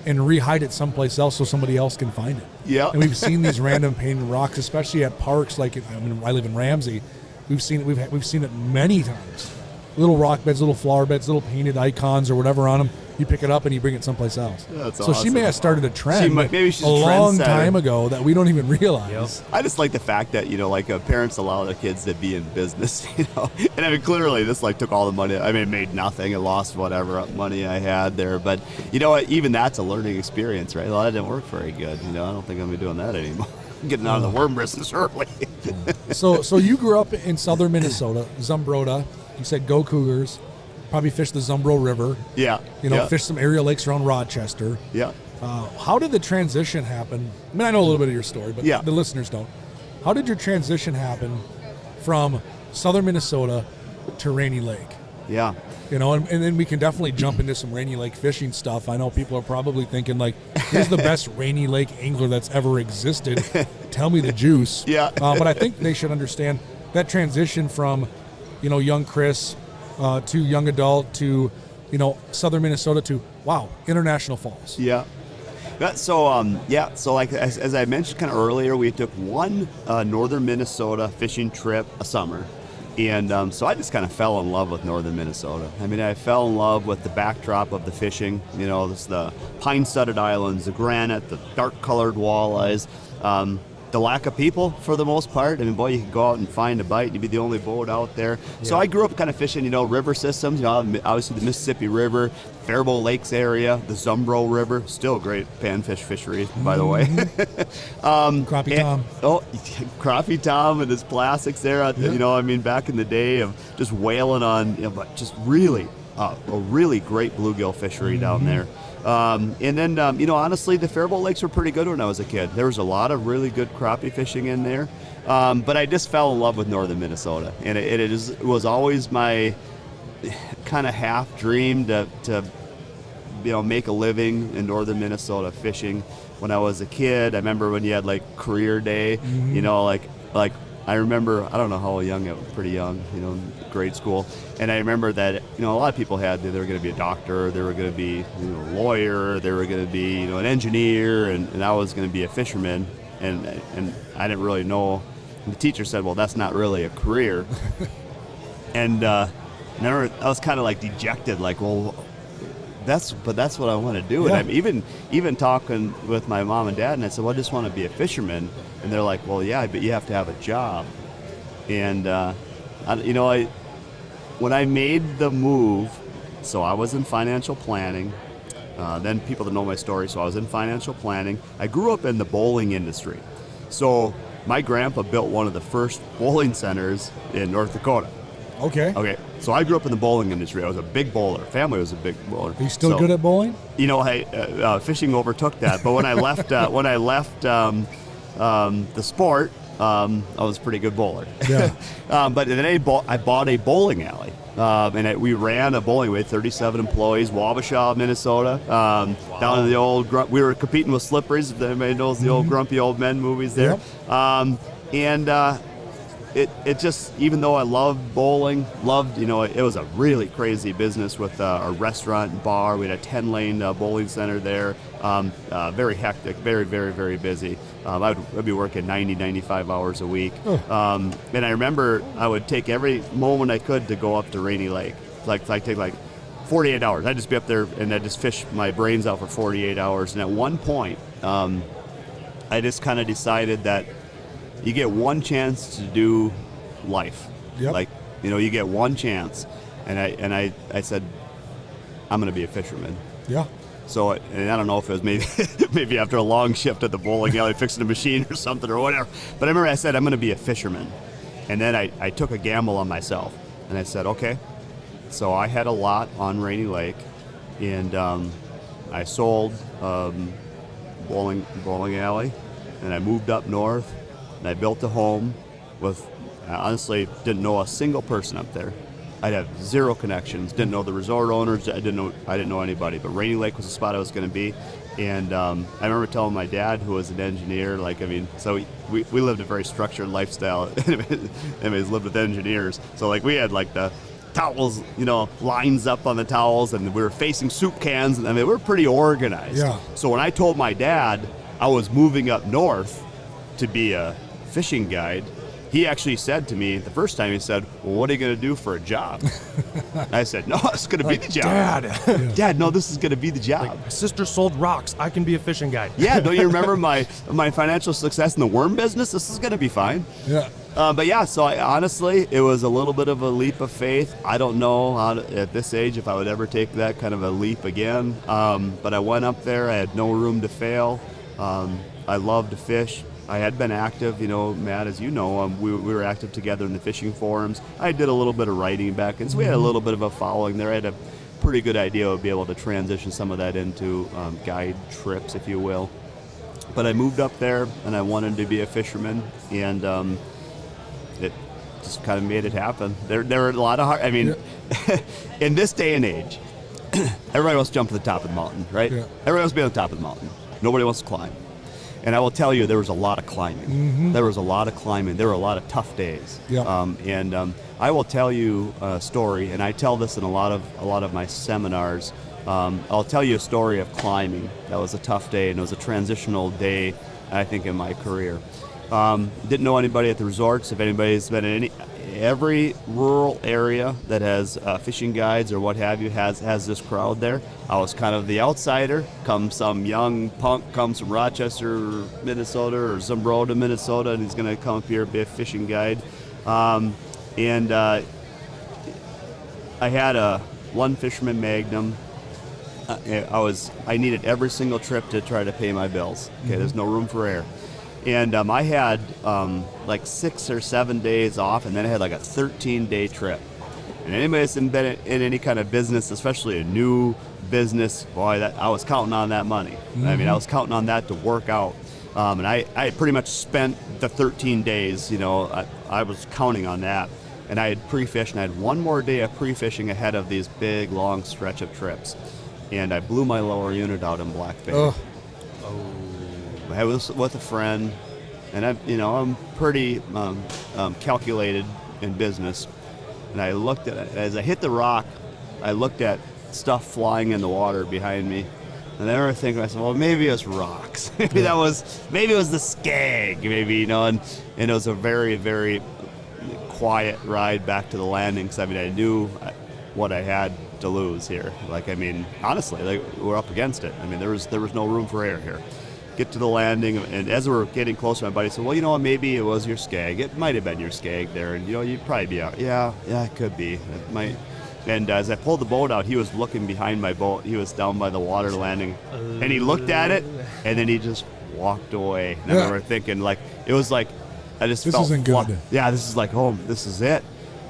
and rehide it someplace else so somebody else can find it. yeah. And we've seen these random painted rocks, especially at parks. Like I live in Ramsey, we've seen it. We've seen it many times. Little rock beds, little flower beds, little painted icons or whatever on them. You pick it up and you bring it someplace else. That's so she may awesome. have started a trend Maybe she's a long trendsetter. time ago that we don't even realize. Yep. I just like the fact that, you know, like parents allow their kids to be in business, you know. And I mean, clearly this like took all the money. I mean, it made nothing. It lost whatever money I had there. But you know what? Even that's a learning experience, right? Well, that didn't work very good. You know, I don't think I'm gonna be doing that anymore. I'm getting out of the worm business early. So you grew up in southern Minnesota, Zumbrota. You said go Cougars. Probably fished the Zumbro River. Yeah. You know, yeah. fished some area lakes around Rochester. Yeah. How did the transition happen? I mean, I know a little bit of your story, but Yeah. the listeners don't. How did your transition happen from southern Minnesota to Rainy Lake? Yeah. You know, and then we can definitely jump into some Rainy Lake fishing stuff. I know people are probably thinking, like, who's the best Rainy Lake angler that's ever existed? Tell me the juice. Yeah. But I think they should understand that transition from, you know, young Chris to young adult to, you know, southern Minnesota to, wow, International Falls. Yeah. So like as I mentioned kind of earlier, we took one northern Minnesota fishing trip a summer. And so I just kind of fell in love with northern Minnesota. I mean, I fell in love with the backdrop of the fishing, you know, the pine-studded islands, the granite, the dark-colored walleyes, the lack of people for the most part. I mean, boy, you could go out and find a bite and you'd be the only boat out there. Yeah. So I grew up kind of fishing, you know, river systems, you know, obviously the Mississippi River, Faribault Lakes area, the Zumbro River, still a great panfish fishery, by the way. Crappie Tom. Oh, Crappie Tom and his plastics there, yeah. You know, I mean, back in the day of just whaling on, you know, but just really a really great bluegill fishery down there. And then, you know, honestly, the Faribault Lakes were pretty good when I was a kid. There was a lot of really good crappie fishing in there. But I just fell in love with northern Minnesota. And it was always my kind of half dream to you know, make a living in northern Minnesota fishing. When I was a kid, I remember when you had like career day, you know, like I remember, I don't know how young I was, pretty young, you know, grade school. And I remember that, you know, a lot of people they were going to be a doctor, they were going to be, you know, a lawyer, they were going to be, you know, an engineer, and I was going to be a fisherman. And I didn't really know. And the teacher said, well, that's not really a career. And I remember I was kind of like dejected, like, well, that's what I want to do. Yeah. And I'm even talking with my mom and dad, and I said, well, I just want to be a fisherman. And they're like, well, yeah, but you have to have a job. And, you know, when I made the move, so I was in financial planning. Then people that know my story, so I was in financial planning. I grew up in the bowling industry. So my grandpa built one of the first bowling centers in North Dakota. Okay. So I grew up in the bowling industry. I was a big bowler. Family was a big bowler. Are you still good at bowling? You know, fishing overtook that. But when I left, the sport, I was a pretty good bowler. Yeah. But then I bought a bowling alley. And we ran a bowling. We had 37 employees, Wabasha, Minnesota. Down in the old, we were competing with Slipperies. If anybody knows the old Grumpy Old Men movies there. Yep. It just, even though I loved bowling, you know, it was a really crazy business with a restaurant and bar. We had a 10-lane bowling center there. Very hectic, very, very, very busy. I'd be working 90, 95 hours a week. And I remember I would take every moment I could to go up to Rainy Lake. Like take like 48 hours. I'd just be up there and I'd just fish my brains out for 48 hours. And at one point, I just kind of decided that you get one chance to do life. Yep. Like, you know, you get one chance. And I said, I'm going to be a fisherman. Yeah. So, and I don't know if it was maybe after a long shift at the bowling alley fixing a machine or something or whatever. But I remember I said, I'm going to be a fisherman. And then I took a gamble on myself. And I said, okay. So I had a lot on Rainy Lake. And I sold bowling alley. And I moved up north. And I built a home with, I honestly didn't know a single person up there. I'd have zero connections, didn't know the resort owners, I didn't know anybody, but Rainy Lake was the spot I was going to be. And I remember telling my dad, who was an engineer, like, I mean, so we lived a very structured lifestyle. Anyways, lived with engineers. So, like, we had, like, the towels, you know, lines up on the towels, and we were facing soup cans, and I mean, we were pretty organized. Yeah. So when I told my dad I was moving up north to be a fishing guide, he actually said to me the first time, he said, well, what are you going to do for a job? I said, no, it's going to be the job. Dad, no, this is going to be the job. Like, my sister sold rocks. I can be a fishing guide. Yeah, don't you remember my financial success in the worm business? This is going to be fine. Yeah. But yeah, so honestly, it was a little bit of a leap of faith. I don't know at this age if I would ever take that kind of a leap again. But I went up there. I had no room to fail. I loved to fish. I had been active, you know, Matt, as you know, we were active together in the fishing forums. I did a little bit of writing back, and so we had a little bit of a following there. I had a pretty good idea of being able to transition some of that into guide trips, if you will. But I moved up there, and I wanted to be a fisherman, and it just kind of made it happen. There were a lot of hard, I mean, in this day and age, everybody wants to jump to the top of the mountain, right? Yeah. Everybody wants to be on the top of the mountain. Nobody wants to climb. And I will tell you, there was a lot of climbing. Mm-hmm. There was a lot of climbing. There were a lot of tough days. Yeah. I will tell you a story, and I tell this in a lot of my seminars. I'll tell you a story of climbing. That was a tough day, and it was a transitional day, I think, in my career. Didn't know anybody at the resorts. If anybody's been in every rural area that has fishing guides or what have you has this crowd there. I was kind of the outsider. Comes some young punk, comes from Rochester, Minnesota, or Zumbrota, Minnesota, and he's going to come up here and be a fishing guide. I had a one fisherman Magnum. I needed every single trip to try to pay my bills. Okay, mm-hmm. There's no room for error. And I had like 6 or 7 days off, and then I had like a 13-day trip. And anybody that's been in any kind of business, especially a new business, boy, I was counting on that money. Mm-hmm. I mean, I was counting on that to work out. And I pretty much spent the 13 days, I was counting on that. And I had pre-fished, and I had one more day of pre-fishing ahead of these big, long stretch of trips. And I blew my lower unit out in Black Bay. Oh. I was with a friend, and I'm pretty calculated in business. And I looked at it as I hit the rock. I looked at stuff flying in the water behind me, and I remember thinking to myself, well, maybe it was rocks. maybe it was the skag. Maybe and it was a very, very quiet ride back to the landing. Because I knew what I had to lose here. Honestly, we're up against it. there was no room for error here. Get to the landing, and as we were getting closer, my buddy said, well, what, maybe it was your skag. It might have been your skag there, and you'd probably be out. Yeah, it could be. It might. And as I pulled the boat out, he was looking behind my boat. He was down by the water landing, and he looked at it, and then he just walked away. And I remember thinking, it was like, I just felt, this isn't good. Yeah, this is like, this is it.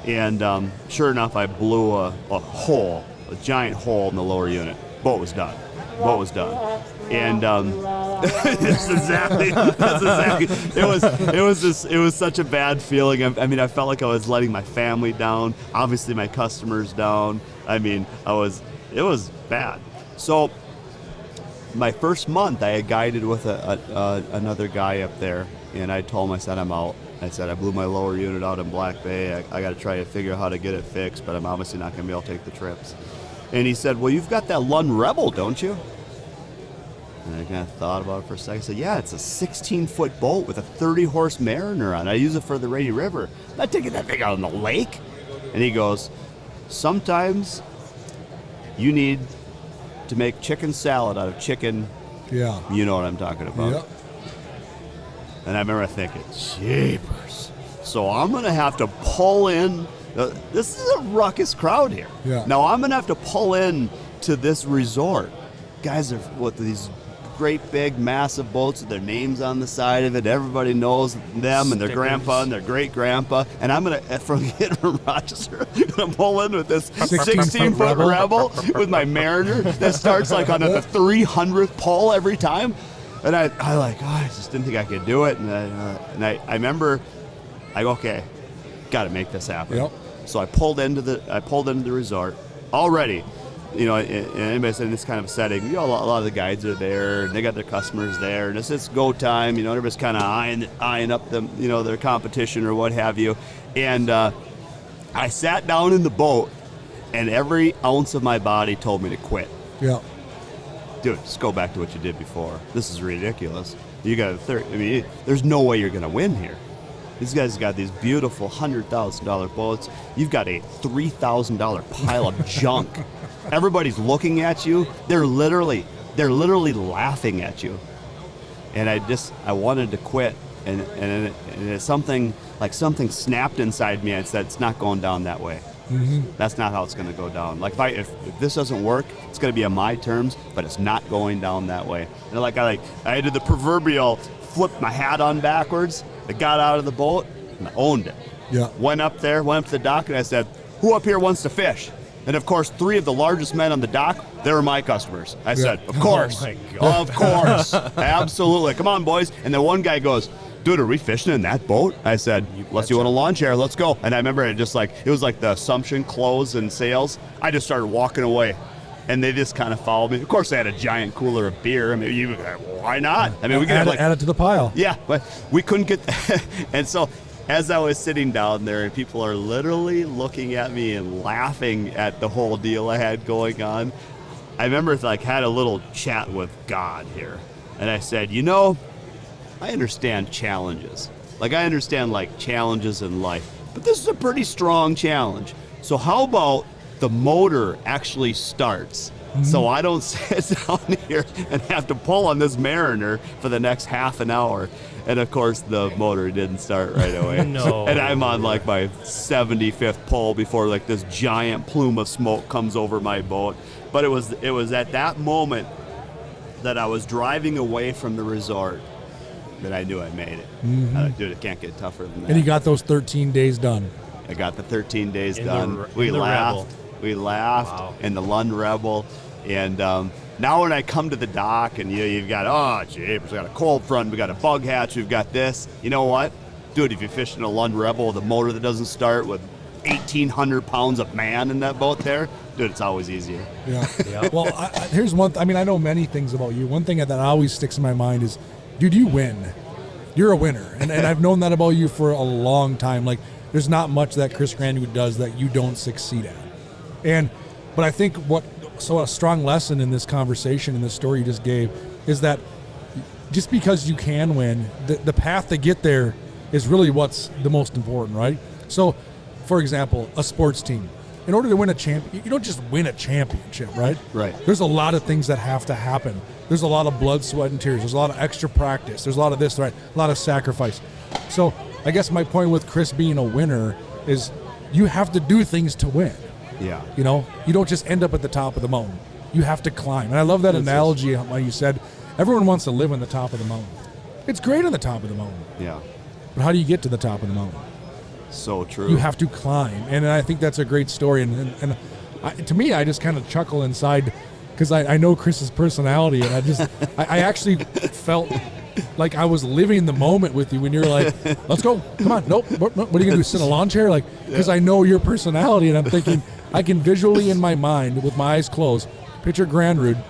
And sure enough, I blew a giant hole in the lower unit. Boat was done. And that's exactly. It was such a bad feeling. I felt like I was letting my family down. Obviously, my customers down. It was bad. So my first month, I had guided with another guy up there, and I told him, I said, I'm out. I said, I blew my lower unit out in Black Bay. I got to try to figure out how to get it fixed, but I'm obviously not going to be able to take the trips. And he said, well, you've got that Lund Rebel, don't you? And I kind of thought about it for a second. I said, yeah, it's a 16-foot boat with a 30-horse Mariner on it. I use it for the Rainy River. I'm not taking that thing out on the lake. And he goes, sometimes you need to make chicken salad out of chicken. Yeah. You know what I'm talking about. Yeah. And I remember thinking, jeepers. So I'm going to have to pull in. This is a ruckus crowd here. Yeah. Now I'm going to have to pull in to this resort. Guys are with these great big massive boats with their names on the side of it. Everybody knows them and their grandpa and their great grandpa. And I'm going to, from Rochester, going to pull in with this 16-foot Rebel with my Mariner that starts like on the 300th pull every time. And I just didn't think I could do it. And I remember, I go, okay, got to make this happen. Yep. So I pulled into the resort already. Anybody's in this kind of setting, a lot of the guides are there, and they got their customers there, and it's go time. Everybody's kind of eyeing up them, their competition or what have you. And I sat down in the boat, and every ounce of my body told me to quit. Yeah. Dude, just go back to what you did before. This is ridiculous. You got there's no way you're gonna win here. These guys got these beautiful $100,000 boats. You've got a $3,000 pile of junk. Everybody's looking at you. They're literally laughing at you. And I wanted to quit. And it's something snapped inside me and said, it's not going down that way. Mm-hmm. That's not how it's going to go down. If this doesn't work, it's going to be on my terms, but it's not going down that way. And I did the proverbial flip my hat on backwards. I got out of the boat and I owned it. Yeah. Went up to the dock, and I said, who up here wants to fish? And of course, 3 of the largest men on the dock, they were my customers. I said, of course. Oh my God. Of course. Absolutely. Come on, boys. And then one guy goes, dude, are we fishing in that boat? I said, unless you want a lawn chair, let's go. And I remember it was like the Assumption close and sails. I just started walking away. And they just kind of followed me. Of course, they had a giant cooler of beer. I mean, why not? I mean, we could add it to the pile. Yeah, but we couldn't get. And so, as I was sitting down there, and people are literally looking at me and laughing at the whole deal I had going on, I remember had a little chat with God here, and I said, I understand challenges. I understand challenges in life, but this is a pretty strong challenge. So how about the motor actually starts, so I don't sit down here and have to pull on this Mariner for the next half an hour. And of course, the motor didn't start right away. No. And I'm on my 75th pull before this giant plume of smoke comes over my boat. But it was at that moment that I was driving away from the resort that I knew I made it. Dude, it can't get tougher than that. And you got those 13 days done. I got the 13 days done. We laughed. We laughed in the Lund Rebel. And now when I come to the dock and you've got, we got a cold front, we got a bug hatch, we've got this. You know what? Dude, if you fish in a Lund Rebel with a motor that doesn't start with 1,800 pounds of man in that boat there, dude, it's always easier. Yeah. Well, here's one. I know many things about you. One thing that always sticks in my mind is, dude, you win. You're a winner. And I've known that about you for a long time. There's not much that Chris Granrud does that you don't succeed at. But I think a strong lesson in this conversation, in this story you just gave, is that just because you can win, the path to get there is really what's the most important, right? So, for example, a sports team. In order to win a champion, you don't just win a championship, right? Right. There's a lot of things that have to happen. There's a lot of blood, sweat, and tears. There's a lot of extra practice. There's a lot of this, right? A lot of sacrifice. So I guess my point with Chris being a winner is you have to do things to win. Yeah. You don't just end up at the top of the mountain. You have to climb. And I love that analogy how you said everyone wants to live on the top of the mountain. It's great on the top of the mountain. Yeah. But how do you get to the top of the mountain? So true. You have to climb. And I think that's a great story. And to me, I just kind of chuckle inside because I know Chris's personality. And I actually felt like I was living the moment with you when you're like, let's go. Come on. Nope. What are you going to do? Sit in a lawn chair? Because I know your personality. And I'm thinking, I can visually in my mind, with my eyes closed, picture Granrud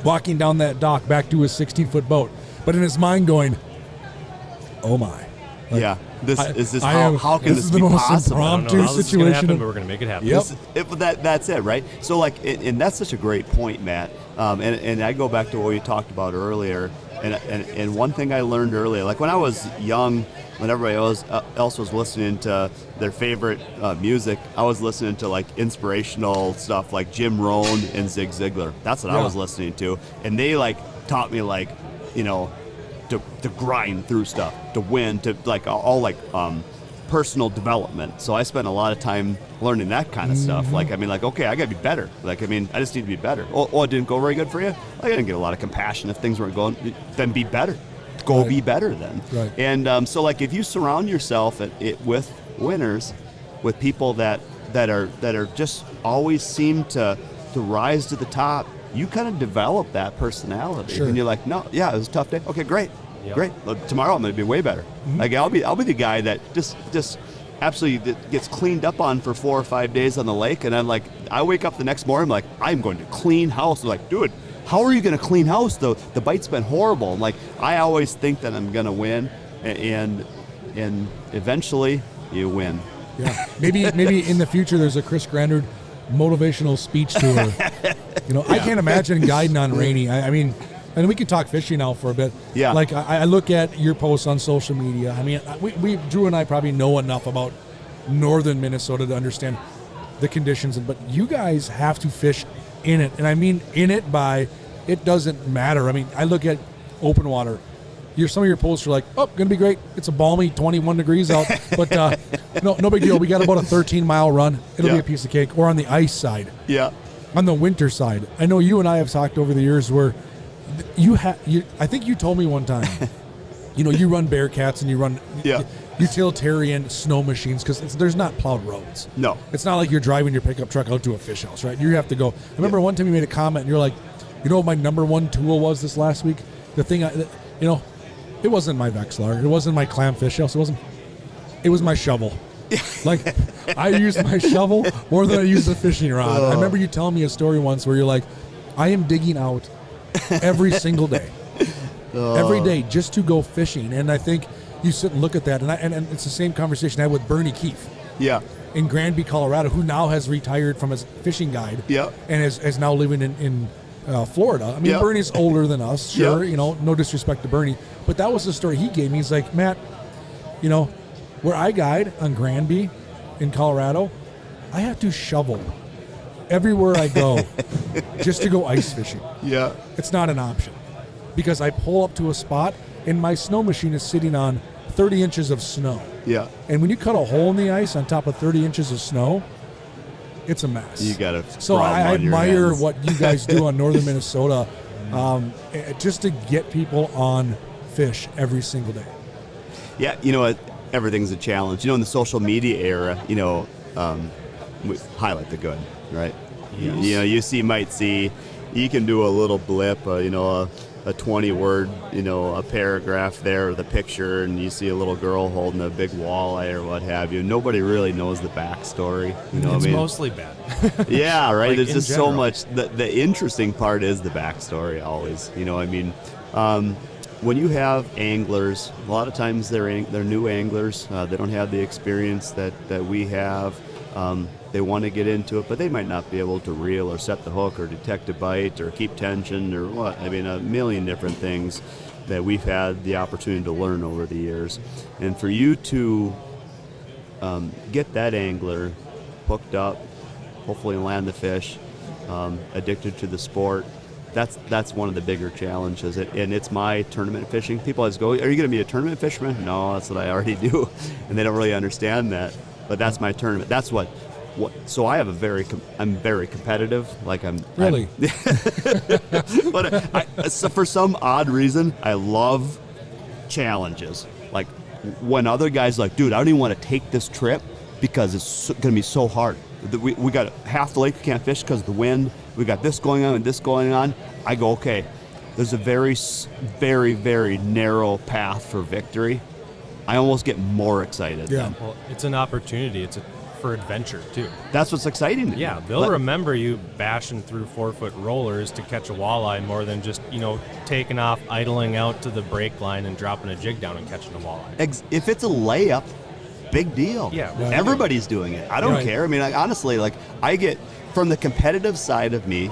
walking down that dock back to his 16-foot boat. But in his mind going, oh my. How can this be is the most possible? impromptu situation. Happen, but we're going to make it happen. Yep. That's it, right? So, and that's such a great point, Matt. And I go back to what we talked about earlier. And one thing I learned earlier, when I was young, when everybody else was listening to their favorite music, I was listening to inspirational stuff like Jim Rohn and Zig Ziglar. That's what I was listening to. And they taught me to grind through stuff, to win, to all personal development. So I spent a lot of time learning that kind of stuff. Okay, I gotta be better. I just need to be better. Oh, it didn't go very good for you? I didn't get a lot of compassion if things weren't going. Then be better. Go be better then. Right. And so if you surround yourself with winners, with people that are just always seem to rise to the top, you kind of develop that personality. Sure. And you're like, no, yeah, it was a tough day. Okay, great. Yep. Great. Well, tomorrow I'm going to be way better. I'll be the guy that just absolutely gets cleaned up on for 4 or 5 days on the lake, and I wake up the next morning, I'm going to clean house. I'm dude, how are you going to clean house? The bite's been horrible. I always think that I'm going to win, and eventually you win. Yeah. Maybe in the future there's a Chris Granrud motivational speech tour. I can't imagine guiding on Rainy. I mean, and we can talk fishing now for a bit. Yeah. I look at your posts on social media. I mean, we Drew and I probably know enough about northern Minnesota to understand the conditions, but you guys have to fish in it. And I mean in it by it doesn't matter. I mean, I look at open water. Some of your posts are gonna be great. It's a balmy 21 degrees out, but no big deal. We got about a 13-mile run. It'll be a piece of cake. Or on the ice side. Yeah. On the winter side, I know you and I have talked over the years where I think you told me one time, you run Bearcats and you run utilitarian snow machines because there's not plowed roads. No. It's not like you're driving your pickup truck out to a fish house, right? You have to go. I remember one time you made a comment and you're like, what my number one tool was this last week? The thing, It wasn't my Vexlar. It wasn't my clamfish house. It was my shovel. Like, I used my shovel more than I used the fishing rod. I remember you telling me a story once where you're like, I am digging out every single day. Every day just to go fishing. And I think you sit and look at that, and it's the same conversation I had with Bernie Keefe. Yeah. In Granby, Colorado, who now has retired from his fishing guide. Yeah. And is now living in Florida. I mean, Yep. Bernie's older than us, sure. Yep. You know, no disrespect to Bernie, but that was the story he gave me. He's like, Matt, you know, where I guide on Granby in Colorado, I have to shovel everywhere I go just to go ice fishing. Yeah. It's not an option because I pull up to a spot and my snow machine is sitting on 30 inches of snow. Yeah. And when you cut a hole in the ice on top of 30 inches of snow, it's a mess. You got to. So I admire what you guys do on northern Minnesota, just to get people on fish every single day. Yeah, you know what? Everything's a challenge. You know, in the social media era, you know, we highlight the good, right? Yes. You know, might see, you can do a little blip, you know, a 20-word, you know, a paragraph there with a picture, and you see a little girl holding a big walleye or what have you. Nobody really knows the backstory. You know, it's what I mean? mostly bad. Yeah, right. Like, There's just general. so much. The interesting part is the backstory always. You know, I mean, when you have anglers, a lot of times they're new anglers. They don't have the experience that we have. They want to get into it, but they might not be able to reel or set the hook or detect a bite or keep tension or what. I mean, a million different things that we've had the opportunity to learn over the years. And for you to get that angler hooked up, hopefully land the fish, addicted to the sport, that's one of the bigger challenges. And it's my tournament fishing. People always go, are you going to be a tournament fisherman? No, that's what I already do. And they don't really understand that. But that's my tournament. That's what so I have I'm very competitive. Like Really? But so for some odd reason, I love challenges. Like when other guys are like, dude, I don't even want to take this trip because it's going to be so hard. We got half the lake we can't fish because of the wind. We got this going on and this going on. I go, okay, there's a very, very, very narrow path for victory. I almost get more excited. Yeah. Then. Well, it's an opportunity. For adventure too. That's what's exciting to me. Yeah, they'll remember you bashing through 4-foot rollers to catch a walleye more than just, you know, taking off, idling out to the break line and dropping a jig down and catching a walleye. If it's a layup, big deal. Yeah. Right. Everybody's doing it. I don't Right. care. I mean, honestly, I get, from the competitive side of me,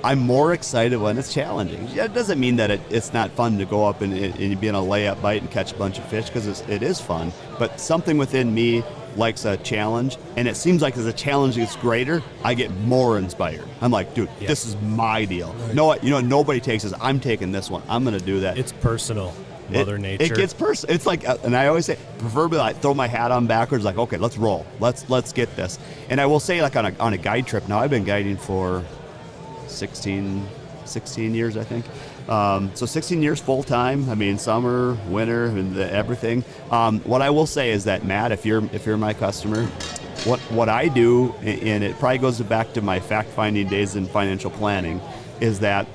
I'm more excited when it's challenging. Yeah, it doesn't mean that it's not fun to go up and be in a layup bite and catch a bunch of fish, because it is fun. But something within me likes a challenge, and it seems like as a challenge gets greater, I get more inspired. I'm like, dude, this is my deal. Right. No, you know, nobody takes this. I'm taking this one. I'm going to do that. It's personal. Mother Nature. It gets personal. It's like, and I always say, preferably I throw my hat on backwards, like, okay, let's roll. Let's get this. And I will say, like on a guide trip, now I've been guiding for 16 years, I think. So 16 years full time. I mean, summer, winter, and everything. What I will say is that, Matt, if you're my customer, what I do, and it probably goes back to my fact finding days in financial planning, is that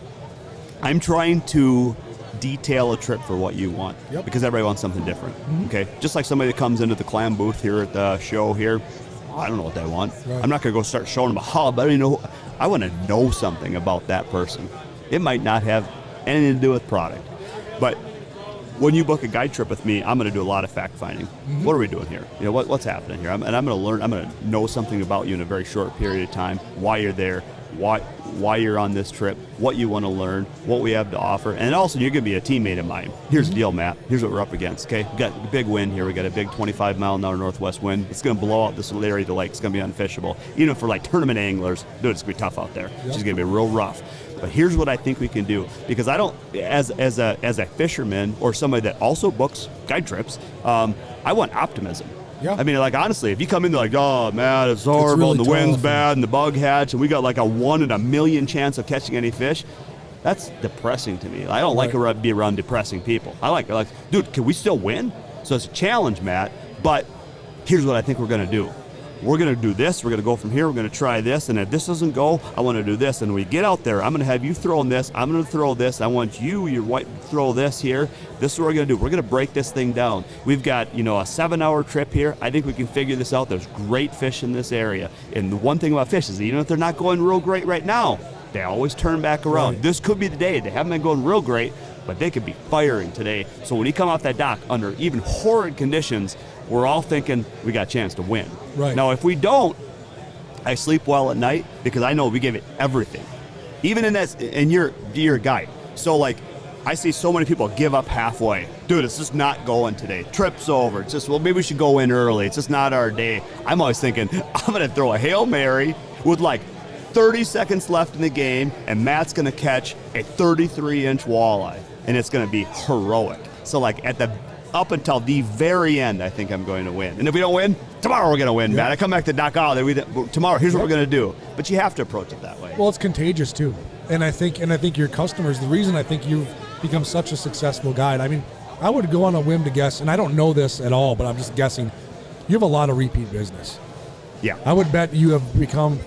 I'm trying to detail a trip for what you want. Yep. Because everybody wants something different. Okay, just like somebody that comes into the clam booth here at the show here, I don't know what they want. Right. I'm not going to go start showing them a hub. I don't even know. I want to know something about that person. It might not have anything to do with product, but when you book a guide trip with me, I'm going to do a lot of fact finding. Mm-hmm. What are we doing here? You know, what's happening here? I'm going to learn. I'm going to know something about you in a very short period of time. Why you're there? Why you're on this trip? What you want to learn? What we have to offer? And also, you're going to be a teammate of mine. Here's the deal, Matt. Here's what we're up against. Okay, we got a big wind here. We got a big 25-mile-an-hour northwest wind. It's going to blow out this area of the lake. It's going to be unfishable. Even for like tournament anglers, dude, it's going to be tough out there. Yep. It's going to be real rough. But here's what I think we can do, because I don't, as a fisherman or somebody that also books guide trips, I want optimism. Yeah. I mean, like, honestly, if you come in there like, oh, man, it's horrible, really and the wind's tough, bad, and the bug hatch, and we got like a 1 in a million chance of catching any fish, that's depressing to me. I don't like to be around depressing people. I like, dude, can we still win? So it's a challenge, Matt, but here's what I think we're going to do. we're going to do this, we're going to go from here, we're going to try this, and if this doesn't go, I want to do this. And we get out there, I'm going to have you throwing this, I'm going to throw this, I want you, your wife, throw this here. This is what we're going to do. We're going to break this thing down. We've got, a 7-hour trip here. I think we can figure this out. There's great fish in this area. And the one thing about fish is even if they're not going real great right now, they always turn back around. Right. This could be the day. They haven't been going real great, but they could be firing today. So when you come off that dock under even horrid conditions, we're all thinking we got a chance to win. Right. Now, if we don't, I sleep well at night because I know we give it everything. Even in that, and you're a guy. So, I see so many people give up halfway. Dude, it's just not going today. Trip's over. It's just, maybe we should go in early. It's just not our day. I'm always thinking, I'm going to throw a Hail Mary with 30 seconds left in the game, and Matt's going to catch a 33-inch walleye, and it's going to be heroic. So, up until the very end, I think I'm going to win. And if we don't win, tomorrow we're going to win, Matt. I come back to knock out. Tomorrow, here's what we're going to do. But you have to approach it that way. Well, it's contagious too, and I think your customers. The reason I think you've become such a successful guide. I mean, I would go on a whim to guess, and I don't know this at all, but I'm just guessing. You have a lot of repeat business. Yeah, I would bet you have become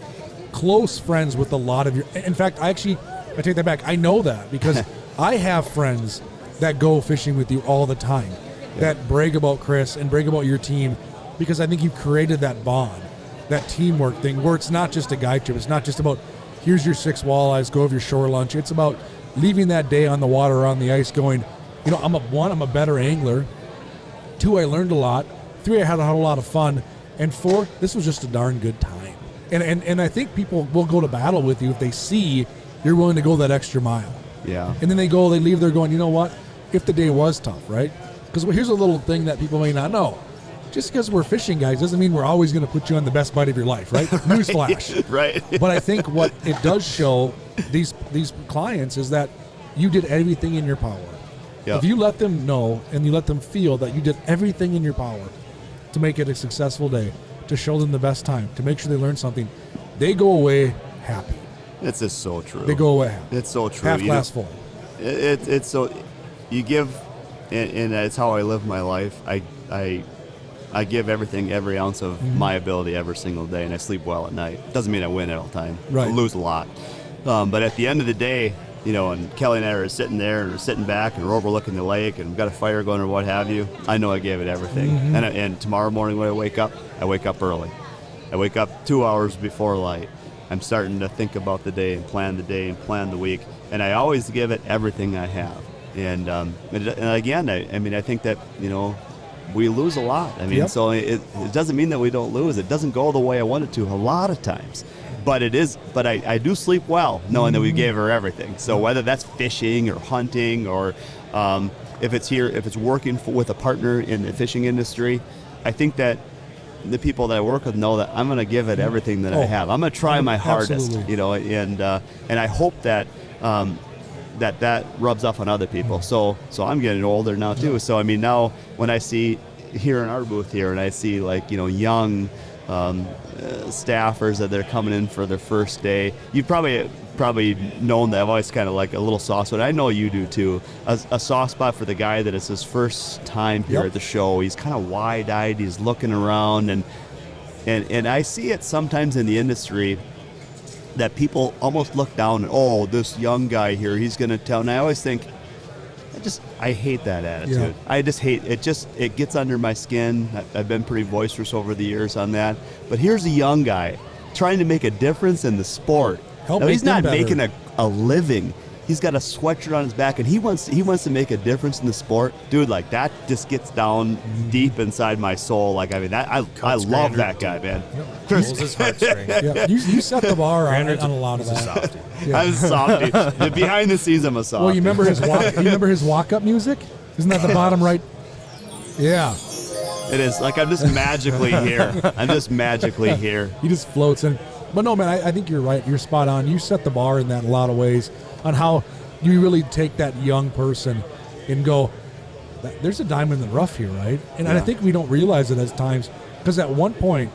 close friends with a lot of your. In fact, I take that back. I know that because I have friends that go fishing with you all the time. That brag about Chris and brag about your team because I think you've created that bond, that teamwork thing where it's not just a guide trip. It's not just about here's your 6 walleyes, go have your shore lunch. It's about leaving that day on the water or on the ice going, I'm a better angler. 2, I learned a lot. 3, I had a lot of fun. And 4, this was just a darn good time. And I think people will go to battle with you if they see you're willing to go that extra mile. Yeah. And then they leave there going, you know what? If the day was tough, right? Because here's a little thing that people may not know. Just because we're fishing guys doesn't mean we're always going to put you on the best bite of your life, right? Newsflash. Right. But I think what it does show these clients is that you did everything in your power. Yep. If you let them know and you let them feel that you did everything in your power to make it a successful day, to show them the best time, to make sure they learn something, they go away happy. It's just so true. They go away happy. It's so true. Half glass full. It's so, you give, and it's how I live my life. I give everything, every ounce of my ability every single day, and I sleep well at night. Doesn't mean I win at all time. Right. I lose a lot. But at the end of the day, and Kelly and I are sitting there and we're sitting back and we're overlooking the lake and we've got a fire going or what have you, I know I gave it everything. Mm-hmm. And tomorrow morning when I wake up early. I wake up 2 hours before light. I'm starting to think about the day and plan the week. And I always give it everything I have. And again, I think that, we lose a lot. So it doesn't mean that we don't lose. It doesn't go the way I want it to a lot of times. But I do sleep well knowing that we gave her everything. So whether that's fishing or hunting or if it's working with a partner in the fishing industry, I think that the people that I work with know that I'm going to give it everything that I have. I'm going to try my hardest, and I hope that that rubs off on other people. So I'm getting older now too. So now when I see here in our booth here, and I see young staffers that they're coming in for their first day, you've probably known that I've always kind of like a little soft spot. I know you do too. A soft spot for the guy that it's his first time here at the show. He's kind of wide-eyed. He's looking around, and I see it sometimes in the industry that people almost look down and, this young guy here, he's going to tell. And I always think, I hate that attitude. Yeah. I just hate it. It gets under my skin. I've been pretty boisterous over the years on that. But here's a young guy trying to make a difference in the sport. He's not making a living. He's got a sweatshirt on his back, and he wants to make a difference in the sport. Dude, that just gets down deep inside my soul. I love that guy, man. Yep. Pulls his heartstring. Yeah. You set the bar on a lot of that. I'm a softie. Behind the scenes, I'm a softie. Well, you remember his walk-up music? Isn't that the bottom right? Yeah. It is. I'm just magically here. He just floats in. But no, man, I think you're right. You're spot on. You set the bar in that in a lot of ways on how you really take that young person and go, there's a diamond in the rough here, right? And I think we don't realize it at times because at one point,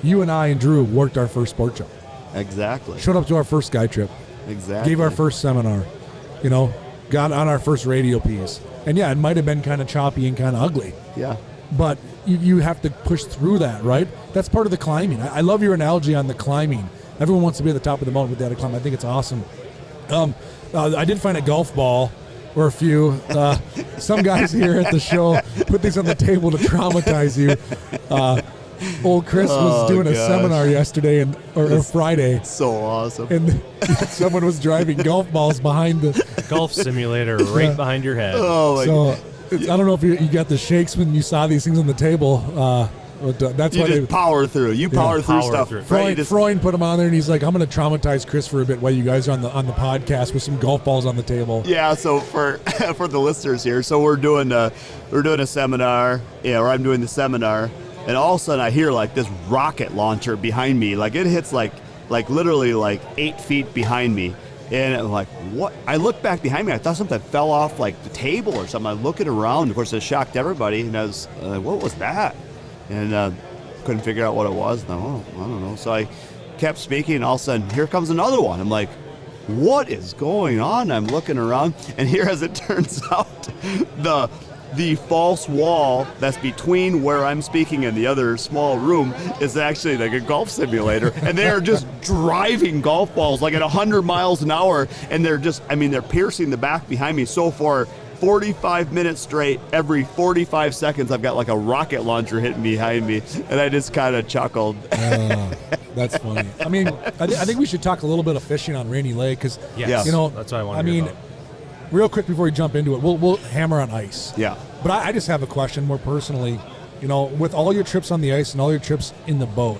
you and I and Drew worked our first sport show. Exactly. Showed up to our first guide trip. Exactly. Gave our first seminar. Got on our first radio piece. And it might have been kind of choppy and kind of ugly. Yeah. But you have to push through that, right? That's part of the climbing. I love your analogy on the climbing. Everyone wants to be at the top of the mountain, but they had to climb. I think it's awesome. I did find a golf ball or a few. Some guys here at the show put these on the table to traumatize you. Old Chris was doing a seminar yesterday or Friday. So awesome. And someone was driving golf balls behind the golf simulator right behind your head. Oh, my I don't know if you got the shakes when you saw these things on the table. But that's why just power through. You power through stuff. Freud put him on there, and he's like, "I'm going to traumatize Chris for a bit while you guys are on the podcast with some golf balls on the table." Yeah. So for the listeners here, so we're doing a seminar. Yeah, or I'm doing the seminar, and all of a sudden I hear like this rocket launcher behind me. Like it hits like literally like 8 feet behind me. And I'm like, what? I look back behind me. I thought something fell off like the table or something. I'm looking around. Of course, it shocked everybody. And I was like, what was that? And couldn't figure out what it was. And I don't know. So I kept speaking, and all of a sudden, here comes another one. I'm like, what is going on? I'm looking around, and here, as it turns out, the false wall that's between where I'm speaking and the other small room is actually like a golf simulator, and they're just driving golf balls like at 100 miles an hour, and they're piercing the back behind me. So for 45 minutes straight, every 45 seconds, I've got like a rocket launcher hitting behind me, and I just kind of chuckled. That's funny. I mean, I think we should talk a little bit of fishing on Rainy Lake because, that's what I want to hear about. Real quick before we jump into it, we'll hammer on ice. Yeah. But I just have a question more personally. With all your trips on the ice and all your trips in the boat,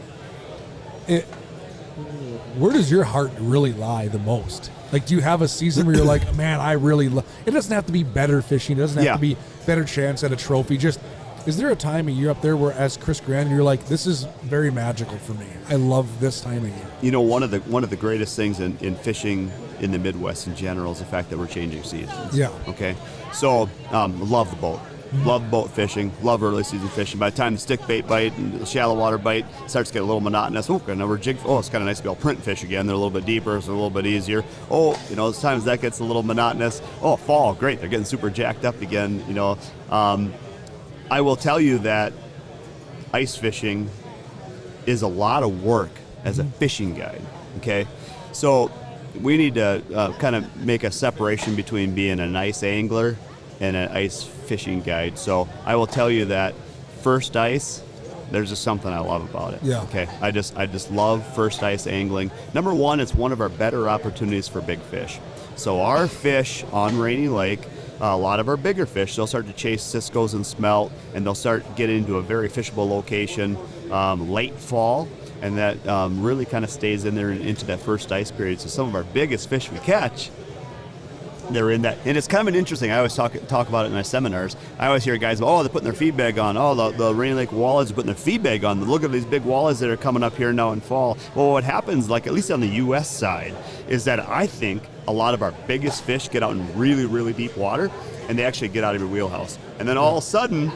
where does your heart really lie the most? Like, do you have a season where you're like, man, I really love... It doesn't have to be better fishing. It doesn't have to be better chance at a trophy. Just, is there a time of year up there where, as Chris Granrud, you're like, this is very magical for me. I love this time of year. One of the greatest things in fishing in the Midwest in general is the fact that we're changing seasons. Yeah. Okay. So, love the boat. Love boat fishing, love early season fishing. By the time the stick bait bite and the shallow water bite starts to get a little monotonous, another jig. Oh, it's kind of nice to be able to print fish again. They're a little bit deeper, so a little bit easier. As times that gets a little monotonous. Oh, fall, great. They're getting super jacked up again. I will tell you that ice fishing is a lot of work as a fishing guide. Okay, so we need to kind of make a separation between being an ice angler and an ice fishing guide. So I will tell you that first ice, there's just something I love about it. Yeah. Okay. I just love first ice angling. Number one, it's one of our better opportunities for big fish. So our fish on Rainy Lake, a lot of our bigger fish, they'll start to chase ciscos and smelt, and they'll start getting into a very fishable location late fall, and that really kind of stays in there into that first ice period. So some of our biggest fish we catch, they're in that, and it's kind of an interesting. I always talk about it in my seminars. I always hear guys, they're putting their feed bag on. The Rainy Lake walleyes are putting their feed bag on. Look at these big walleyes that are coming up here now in fall. Well, what happens, like at least on the U.S. side, is that I think a lot of our biggest fish get out in really, really deep water, and they actually get out of your wheelhouse. And then all of a sudden,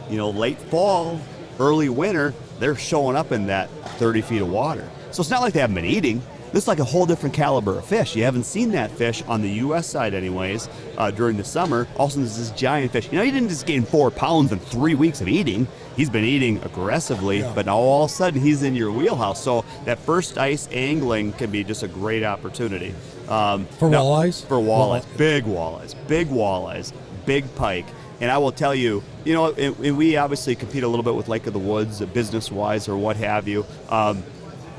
late fall, early winter, they're showing up in that 30 feet of water. So it's not like they haven't been eating. This is like a whole different caliber of fish. You haven't seen that fish on the U.S. side anyways during the summer. Also, there's this giant fish. He didn't just gain 4 pounds in 3 weeks of eating. He's been eating aggressively, but now all of a sudden he's in your wheelhouse. So that first ice angling can be just a great opportunity. Walleyes? For walleyes. Big walleyes, big pike. And I will tell you, we obviously compete a little bit with Lake of the Woods, business-wise or what have you.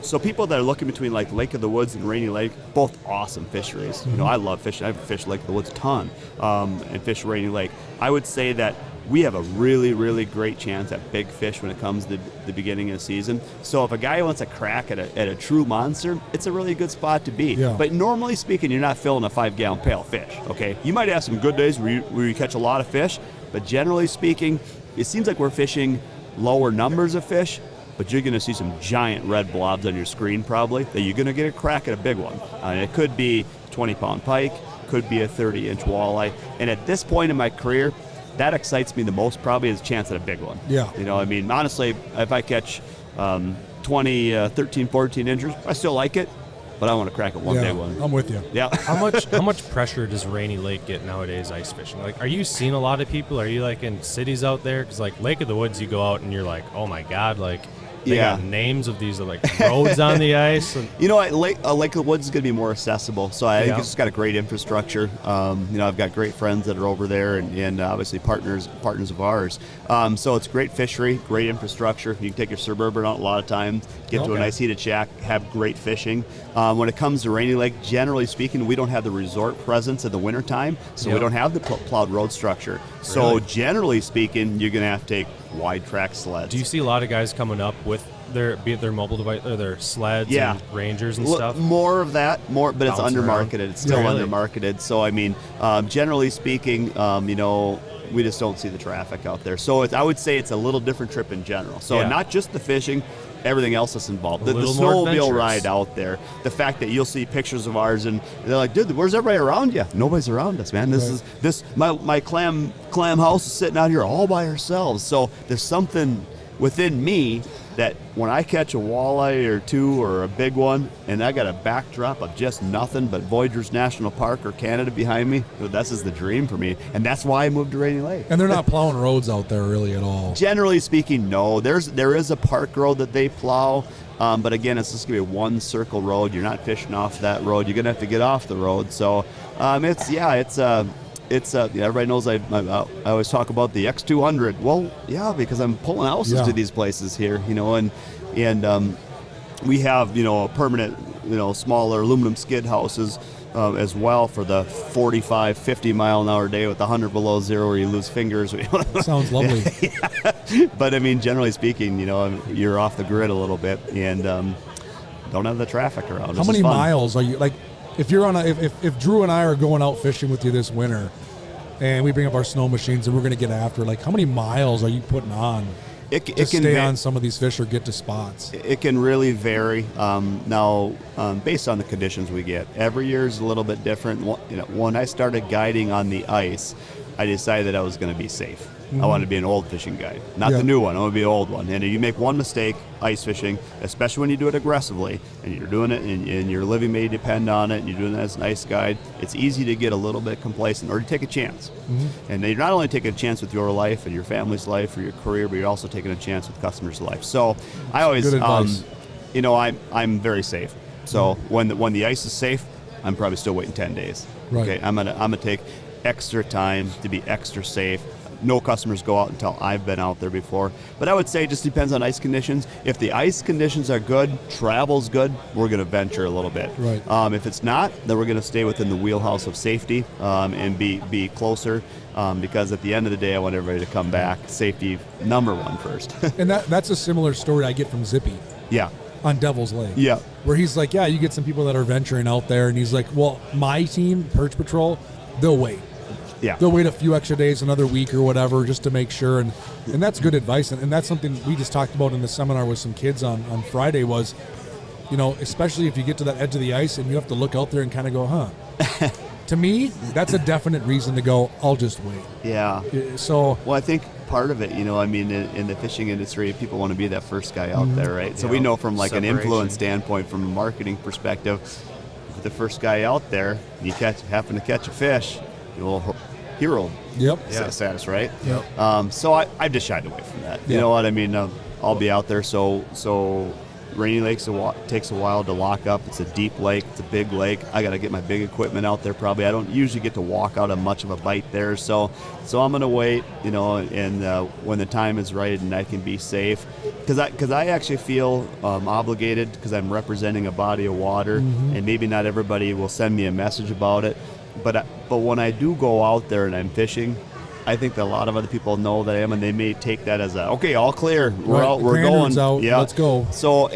So people that are looking between like Lake of the Woods and Rainy Lake, both awesome fisheries. Mm-hmm. I love fishing. I've fished Lake of the Woods a ton and fished Rainy Lake. I would say that we have a really, really great chance at big fish when it comes to the beginning of the season. So if a guy wants a crack at a true monster, it's a really good spot to be. Yeah. But normally speaking, you're not filling a 5-gallon pail of fish, okay? You might have some good days where you catch a lot of fish, but generally speaking, it seems like we're fishing lower numbers of fish, but you're going to see some giant red blobs on your screen probably that you're going to get a crack at a big one. It could be 20-pound pike, could be a 30-inch walleye. And at this point in my career, that excites me the most probably is a chance at a big one. Yeah. Honestly, if I catch 13, 14 inches, I still like it. but I want to crack it one big one. I'm with you. Yeah. How much pressure does Rainy Lake get nowadays ice fishing? Like, are you seeing a lot of people? Are you like in cities out there? Because like Lake of the Woods, you go out and you're like, oh my God, like they got names of these like roads on the ice. And you know, Lake of the Woods is going to be more accessible. So I think it's got a great infrastructure. You know, I've got great friends that are over there, and obviously partners of ours. So it's great fishery, great infrastructure. You can take your Suburban out a lot of times, get to a nice heated shack, have great fishing. When it comes to Rainy Lake, generally speaking, we don't have the resort presence in the wintertime, so we don't have the plowed road structure. So generally speaking, you're going to have to take wide track sleds. Do you see a lot of guys coming up with their mobile device or their sleds and Rangers and stuff? More of that, but it's undermarketed. It's still really? undermarketed. So I mean, generally speaking, you know, we just don't see the traffic out there. So I would say it's a little different trip in general. So not just the fishing, everything else that's involved. The snowmobile ride out there, the fact that you'll see pictures of ours and they're like, dude, where's everybody around you? Nobody's around us, man. My clam house is sitting out here all by ourselves. So there's something within me that when I catch a walleye or two or a big one and I got a backdrop of just nothing but Voyageurs National Park or Canada behind me, this is the dream for me. And that's why I moved to Rainy Lake. And they're not plowing roads out there really at all. Generally speaking, no. There is a park road that they plow, but again, it's just going to be a one circle road. You're not fishing off that road. You're going to have to get off the road. So everybody knows I always talk about the X200. Well, yeah, because I'm pulling houses to these places here, you know, and we have, you know, a permanent, you know, smaller aluminum skid houses as well for the 45, 50 mile an hour day with 100 below zero where you lose fingers. Sounds lovely. But I mean, generally speaking, you know, you're off the grid a little bit and don't have the traffic around. How many miles are you like? If you're on if Drew and I are going out fishing with you this winter, and we bring up our snow machines and we're going to get after, like, how many miles are you putting on it to stay on some of these fish or get to spots? It can really vary. Now, based on the conditions we get, every year is a little bit different. You know, when I started guiding on the ice, I decided I was going to be safe. I wanted to be an old fishing guide, not the new one. I want to be an old one. And if you make one mistake ice fishing, especially when you do it aggressively, and you're doing it and your living may depend on it, and you're doing it as an ice guide, it's easy to get a little bit complacent or to take a chance. And you're not only taking a chance with your life and your family's life or your career, but you're also taking a chance with customers' life. So I always, you know, I'm very safe. So when the ice is safe, I'm probably still waiting 10 days. Right. Okay, I'm gonna take extra time to be extra safe. No customers go out until I've been out there before. But I would say it just depends on ice conditions. If the ice conditions are good, travel's good, we're going to venture a little bit. Right. If it's not, then we're going to stay within the wheelhouse of safety and be closer because at the end of the day, I want everybody to come back. Safety, number one first. And that's a similar story I get from Zippy. Yeah. On Devil's Lake. Yeah. Where he's like, you get some people that are venturing out there, and he's like, well, my team, Perch Patrol, they'll wait. Yeah. They'll wait a few extra days, another week or whatever, just to make sure. And that's good advice. And that's something we just talked about in the seminar with some kids on Friday was, you know, especially if you get to that edge of the ice and you have to look out there and kind of go, To me, that's a definite reason to go, I'll just wait. Yeah. So. Well, I think part of it, you know, I mean, in the fishing industry, people want to be that first guy out there, right? So we know from like an influence standpoint, from a marketing perspective, if the first guy out there, you happen to catch a fish, you'll hero status, right? Yep. So I've just shied away from that. You know what I mean? I'll be out there. So Rainy Lake takes a while to lock up. It's a deep lake. It's a big lake. I got to get my big equipment out there probably. I don't usually get to walk out on much of a bite there. So I'm going to wait, you know, and when the time is right and I can be safe. Because I actually feel obligated because I'm representing a body of water and maybe not everybody will send me a message about it. But when I do go out there and I'm fishing, I think that a lot of other people know that I am, and they may take that as okay, all clear, we're out, we're going, out, let's go. So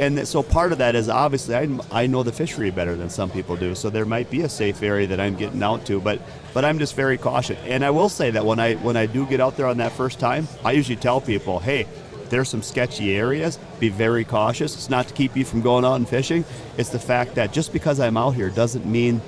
part of that is obviously I know the fishery better than some people do, so there might be a safe area that I'm getting out to, but I'm just very cautious. And I will say that when I do get out there on that first time, I usually tell people, hey, there's some sketchy areas, be very cautious. It's not to keep you from going out and fishing. It's the fact that just because I'm out here doesn't mean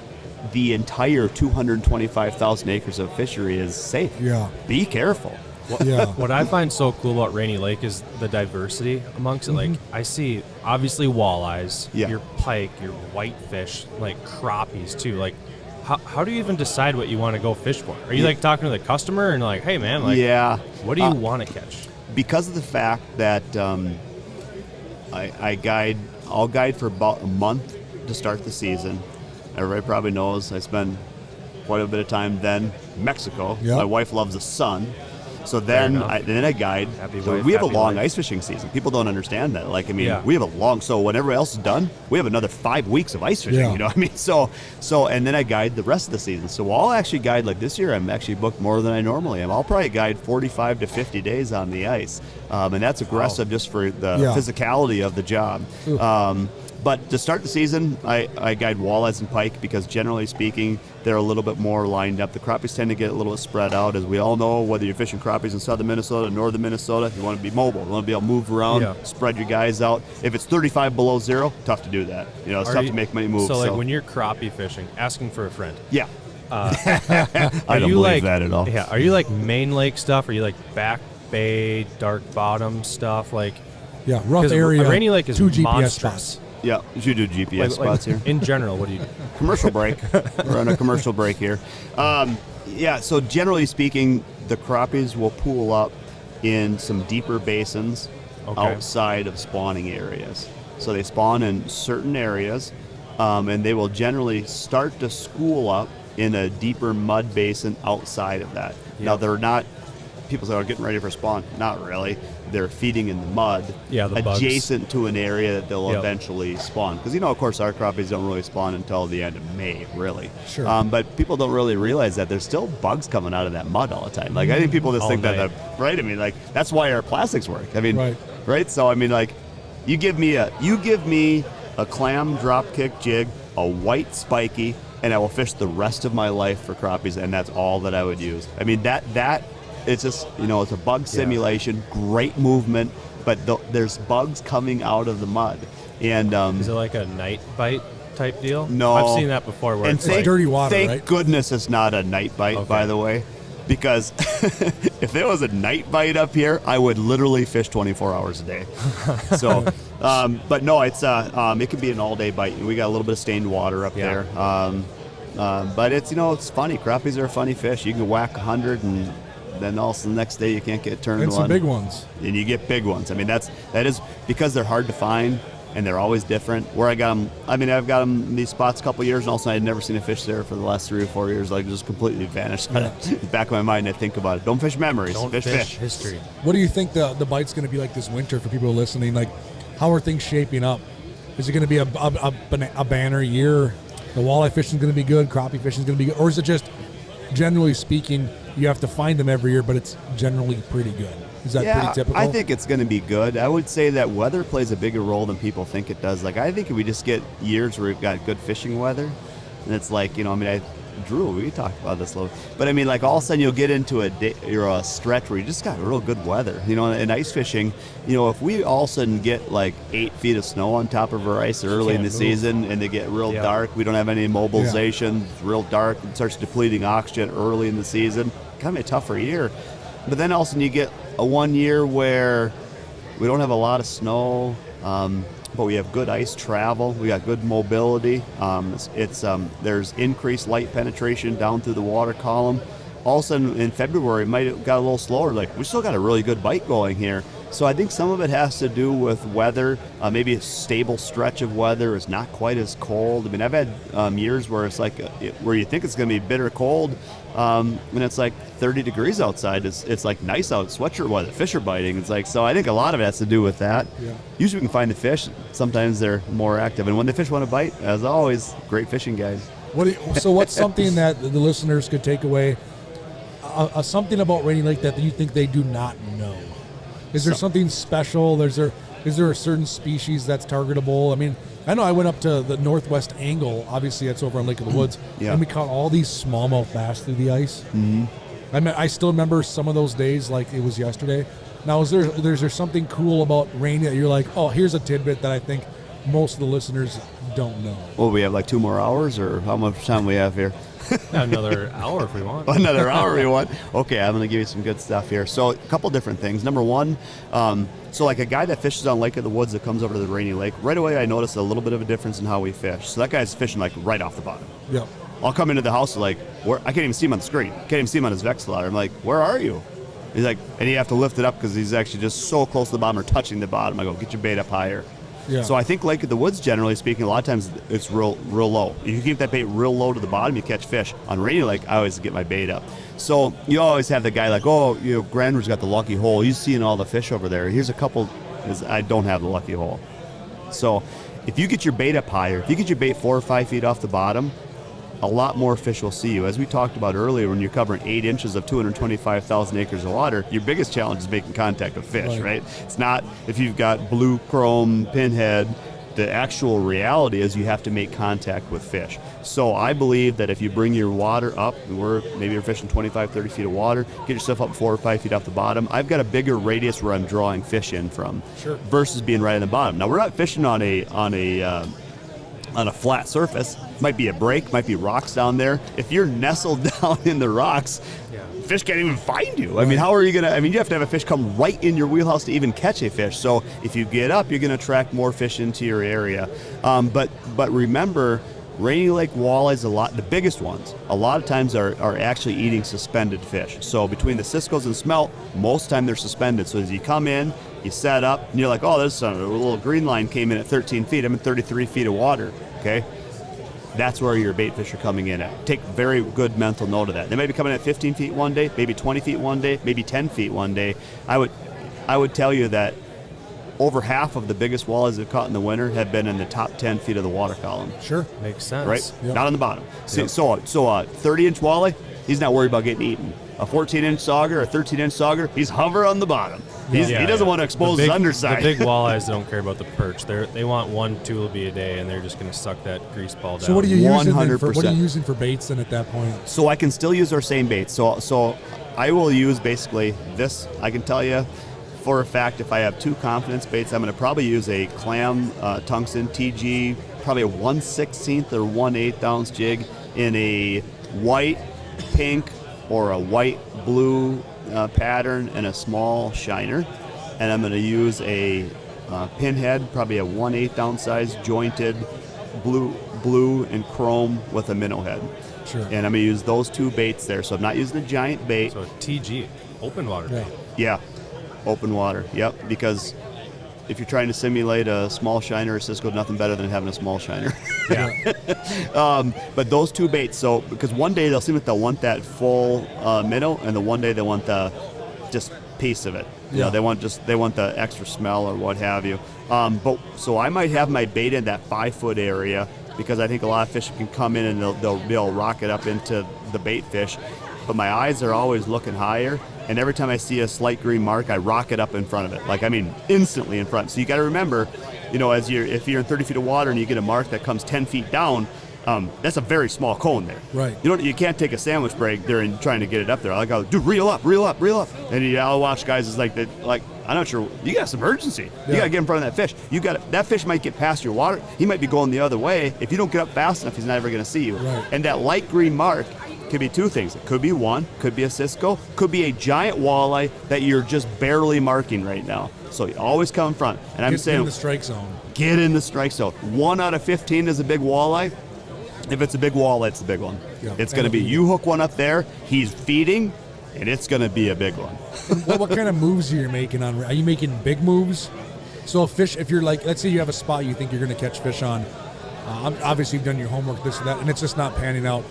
the entire 225,000 acres of fishery is safe. Yeah. Be careful. What I find so cool about Rainy Lake is the diversity amongst it. Like, I see, obviously, walleyes, your pike, your whitefish, like crappies, too. Like, how do you even decide what you want to go fish for? Are you, like, talking to the customer and, like, hey, man, like, what do you want to catch? Because of the fact that I'll guide for about a month to start the season. Everybody probably knows I spend quite a bit of time then in Mexico. Yep. My wife loves the sun. So then I guide. We have a long ice fishing season. People don't understand that. Like, I mean, we have a long, so when everybody else is done, we have another 5 weeks of ice fishing, you know what I mean? So, and then I guide the rest of the season. So I'll actually guide, like this year, I'm actually booked more than I normally am. I'll probably guide 45 to 50 days on the ice. And that's aggressive just for the physicality of the job. But to start the season, I guide walleyes and pike because generally speaking, they're a little bit more lined up. The crappies tend to get a little spread out. As we all know, whether you're fishing crappies in southern Minnesota, northern Minnesota, you want to be mobile. You want to be able to move around, spread your guys out. If it's 35 below zero, tough to do that. You know, it's tough to make many moves. So, like, when you're crappie fishing, asking for a friend. Yeah. I don't believe that at all. Yeah. Are you like main lake stuff? Are you like back bay, dark bottom stuff? Like, rough area. Rainy Lake is 2 GPS monstrous. spots. Yeah, you do GPS spots here. In general, what do you do? Commercial break. We're on a commercial break here. So generally speaking, the crappies will pool up in some deeper basins outside of spawning areas. So they spawn in certain areas, and they will generally start to school up in a deeper mud basin outside of that. Yep. Now, they're not, people say, getting ready for spawn. Not really. They're feeding in the mud adjacent to an area that they'll eventually spawn. Because, of course, our crappies don't really spawn until the end of May, really. Sure. But people don't really realize that there's still bugs coming out of that mud all the time. Like, I think people just think that, right? I mean, like, that's why our plastics work. I mean, right? So, I mean, like, you give me a clam drop kick jig, a white spiky, and I will fish the rest of my life for crappies, and that's all that I would use. I mean, that it's just, it's a bug simulation, great movement, but there's bugs coming out of the mud. And is it like a night bite type deal? No. I've seen that before. Where it's like dirty water, thank goodness it's not a night bite, by the way, because if there was a night bite up here, I would literally fish 24 hours a day. So, but no, it's it can be an all-day bite. We got a little bit of stained water up there. But it's, it's funny. Crappies are a funny fish. You can whack 100 and then also the next day you can't get turned on. And some big ones. And you get big ones. I mean, that is because they're hard to find and they're always different. Where I got them, I've got them in these spots a couple years, and also I had never seen a fish there for the last 3 or 4 years. Like, just completely vanished. Back of my mind, I think about it. Don't fish memories. Don't fish history. What do you think the bite's going to be like this winter for people listening? Like, how are things shaping up? Is it going to be a banner year? The walleye fishing is going to be good. Crappie fishing is going to be good, or is it just generally speaking? You have to find them every year, but it's generally pretty good. Is that pretty typical? I think it's going to be good. I would say that weather plays a bigger role than people think it does. Like, I think if we just get years where we've got good fishing weather, and it's like, Drew, we talked about this a little, but I mean, like, all of a sudden you'll get into a stretch where you just got real good weather. In ice fishing, if we all of a sudden get like 8 feet of snow on top of our ice early in the season, and they get real dark, we don't have any mobilization, it's real dark, it starts depleting oxygen early in the season, kind of a tougher year. But then all of a sudden you get a 1 year where we don't have a lot of snow, but we have good ice travel. We got good mobility. There's increased light penetration down through the water column. All of a sudden in February, it might have got a little slower. Like, we still got a really good bite going here. So I think some of it has to do with weather. Maybe a stable stretch of weather is not quite as cold. I mean, I've had years where it's like where you think it's going to be bitter cold, and it's like 30 degrees outside. It's like nice out, sweatshirt weather. Fish are biting. It's like, so I think a lot of it has to do with that. Yeah. Usually we can find the fish. Sometimes they're more active, and when the fish want to bite, as always, great fishing guys. So what's something that the listeners could take away? Something about Rainy Lake that you think they do not know? Is there something special? Is there a certain species that's targetable? I mean, I know I went up to the northwest angle. Obviously, that's over on Lake of the Woods, and we caught all these smallmouth bass through the ice. Mm-hmm. I still remember some of those days like it was yesterday. Now, is there something cool about Rainy that you're like, oh, here's a tidbit that I think most of the listeners don't know? Well, we have like 2 more hours, or how much time we have here? Another hour if we want. Another hour if we want. Okay, I'm going to give you some good stuff here. So a couple different things. Number one, so like a guy that fishes on Lake of the Woods that comes over to the Rainy Lake, right away I notice a little bit of a difference in how we fish. So that guy's fishing like right off the bottom. Yep. I'll come into the house like, where I can't even see him on the screen. Can't even see him on his Vexillauder. I'm like, where are you? He's like, and you have to lift it up because he's actually just so close to the bottom or touching the bottom. I go, get your bait up higher. Yeah. So I think Lake of the Woods, generally speaking, a lot of times it's real low. If you keep that bait real low to the bottom, you catch fish. On Rainy Lake, I always get my bait up. So you always have the guy like, oh, Granrud's got the lucky hole. He's seeing all the fish over there. Here's a couple. I don't have the lucky hole. So if you get your bait up higher, if you get your bait 4 or 5 feet off the bottom, a lot more fish will see you. As we talked about earlier, when you're covering 8 inches of 225,000 acres of water, your biggest challenge is making contact with fish, right? It's not if you've got blue chrome pinhead. The actual reality is you have to make contact with fish. So I believe that if you bring your water up, maybe you're fishing 25, 30 feet of water, get yourself up 4 or 5 feet off the bottom, I've got a bigger radius where I'm drawing fish in from versus being right on the bottom. Now, we're not fishing on a flat surface. Might be a break, might be rocks down there. If you're nestled down in the rocks, fish can't even find you. I mean, how are you going to, you have to have a fish come right in your wheelhouse to even catch a fish. So if you get up, you're going to attract more fish into your area. But remember, Rainy Lake walleyes, the biggest ones, a lot of times are actually eating suspended fish. So between the Cisco's and smelt, most of the time they're suspended. So as you come in, you set up, and you're like, oh, there's a little green line came in at 13 feet. I'm in 33 feet of water, okay? That's where your bait fish are coming in at. Take very good mental note of that. They may be coming at 15 feet one day, maybe 20 feet one day, maybe 10 feet one day. I would tell you that over half of the biggest walleyes I've caught in the winter have been in the top 10 feet of the water column. Sure. Makes sense. Right? Yep. Not on the bottom. So a 30-inch walleye, he's not worried about getting eaten. A 14-inch sauger, a 13-inch sauger, he's hover on the bottom. He doesn't want to expose his underside. The big walleyes don't care about the perch. They want 1 tulipy a day, and they're just going to suck that grease ball down. So what are you using? 100%. What are you using for baits then at that point? So I can still use our same baits. So I will use basically this. I can tell you for a fact if I have 2 confidence baits, I'm going to probably use a clam tungsten TG, probably a 1/16 or 1/8 ounce jig in a white, pink, or a white blue pattern and a small shiner. And I'm going to use a pinhead, probably a 1/8 ounce size jointed blue and chrome with a minnow head. Sure. And I'm going to use those 2 baits there. So I'm not using a giant bait. So a TG, open water bait. Yeah, open water. Yep, because if you're trying to simulate a small shiner or Cisco, nothing better than having a small shiner. Yeah. But those 2 baits, so because one day they'll seem like they'll want that full minnow, and the one day they want the just piece of it. Yeah. They want the extra smell or what have you. But so I might have my bait in that 5-foot area because I think a lot of fish can come in and they'll be able to rock it up into the bait fish. But my eyes are always looking higher, and every time I see a slight green mark, I rock it up in front of it. Instantly in front. So you got to remember, if you're in 30 feet of water and you get a mark that comes 10 feet down, that's a very small cone there. Right. You can't take a sandwich break there and trying to get it up there. I go, dude, reel up. And I'll watch guys is like I'm not sure. You got some urgency. You got to get in front of that fish. That fish might get past your water. He might be going the other way. If you don't get up fast enough, he's not ever going to see you. Right. And that light green mark could be 2 things. It could be one, could be a Cisco, could be a giant walleye that you're just barely marking right now. So you always come in front. And I'm saying, get in the strike zone. Get in the strike zone. 1 out of 15 is a big walleye. If it's a big walleye, it's a big one. Yeah. It's going to be you hook one up there. He's feeding, and it's going to be a big one. What kind of moves are you making on? Are you making big moves? So if you're like, let's say you have a spot you think you're going to catch fish on. Obviously you've done your homework, this or that, and it's just not panning out.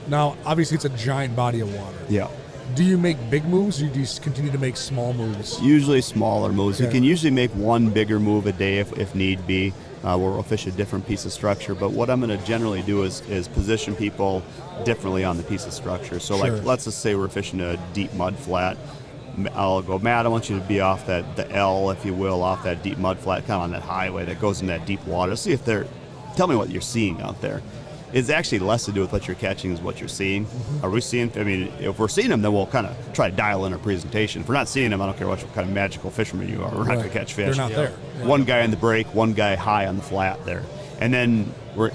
Now, obviously, it's a giant body of water. Yeah. Do you make big moves, or do you continue to make small moves? Usually smaller moves. Okay. You can usually make 1 bigger move a day if need be, where we'll fish a different piece of structure. But what I'm going to generally do is position people differently on the piece of structure. So, Sure. let's just say we're fishing a deep mud flat. I'll go, Matt, I want you to be off the L, if you will, off that deep mud flat, kind of on that highway that goes in that deep water. See if tell me what you're seeing out there. It's actually less to do with what you're catching is what you're seeing. Mm-hmm. Are we seeing? If we're seeing them, then we'll kind of try to dial in our presentation. If we're not seeing them, I don't care what kind of magical fisherman you are. We're not going to catch fish. They're not there. Yeah. One guy on the break, one guy high on the flat there. And then we're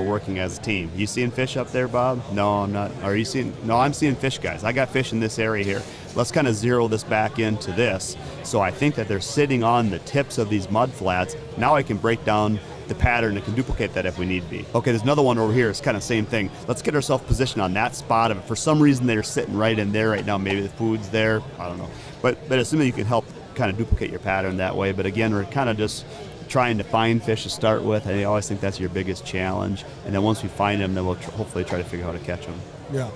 working as a team. You seeing fish up there, Bob? No, I'm not. Are you seeing? No, I'm seeing fish, guys. I got fish in this area here. Let's kind of zero this back into this. So I think that they're sitting on the tips of these mud flats. Now I can break down the pattern and can duplicate that if we need be. Okay, there's another one over here. It's kind of same thing. Let's get ourselves positioned on that spot of it. For some reason, they're sitting right in there right now. Maybe the food's there. I don't know. But assuming you can help kind of duplicate your pattern that way. But again, we're kind of just trying to find fish to start with. I always think that's your biggest challenge. And then once we find them, then we'll hopefully try to figure out how to catch them. Yeah,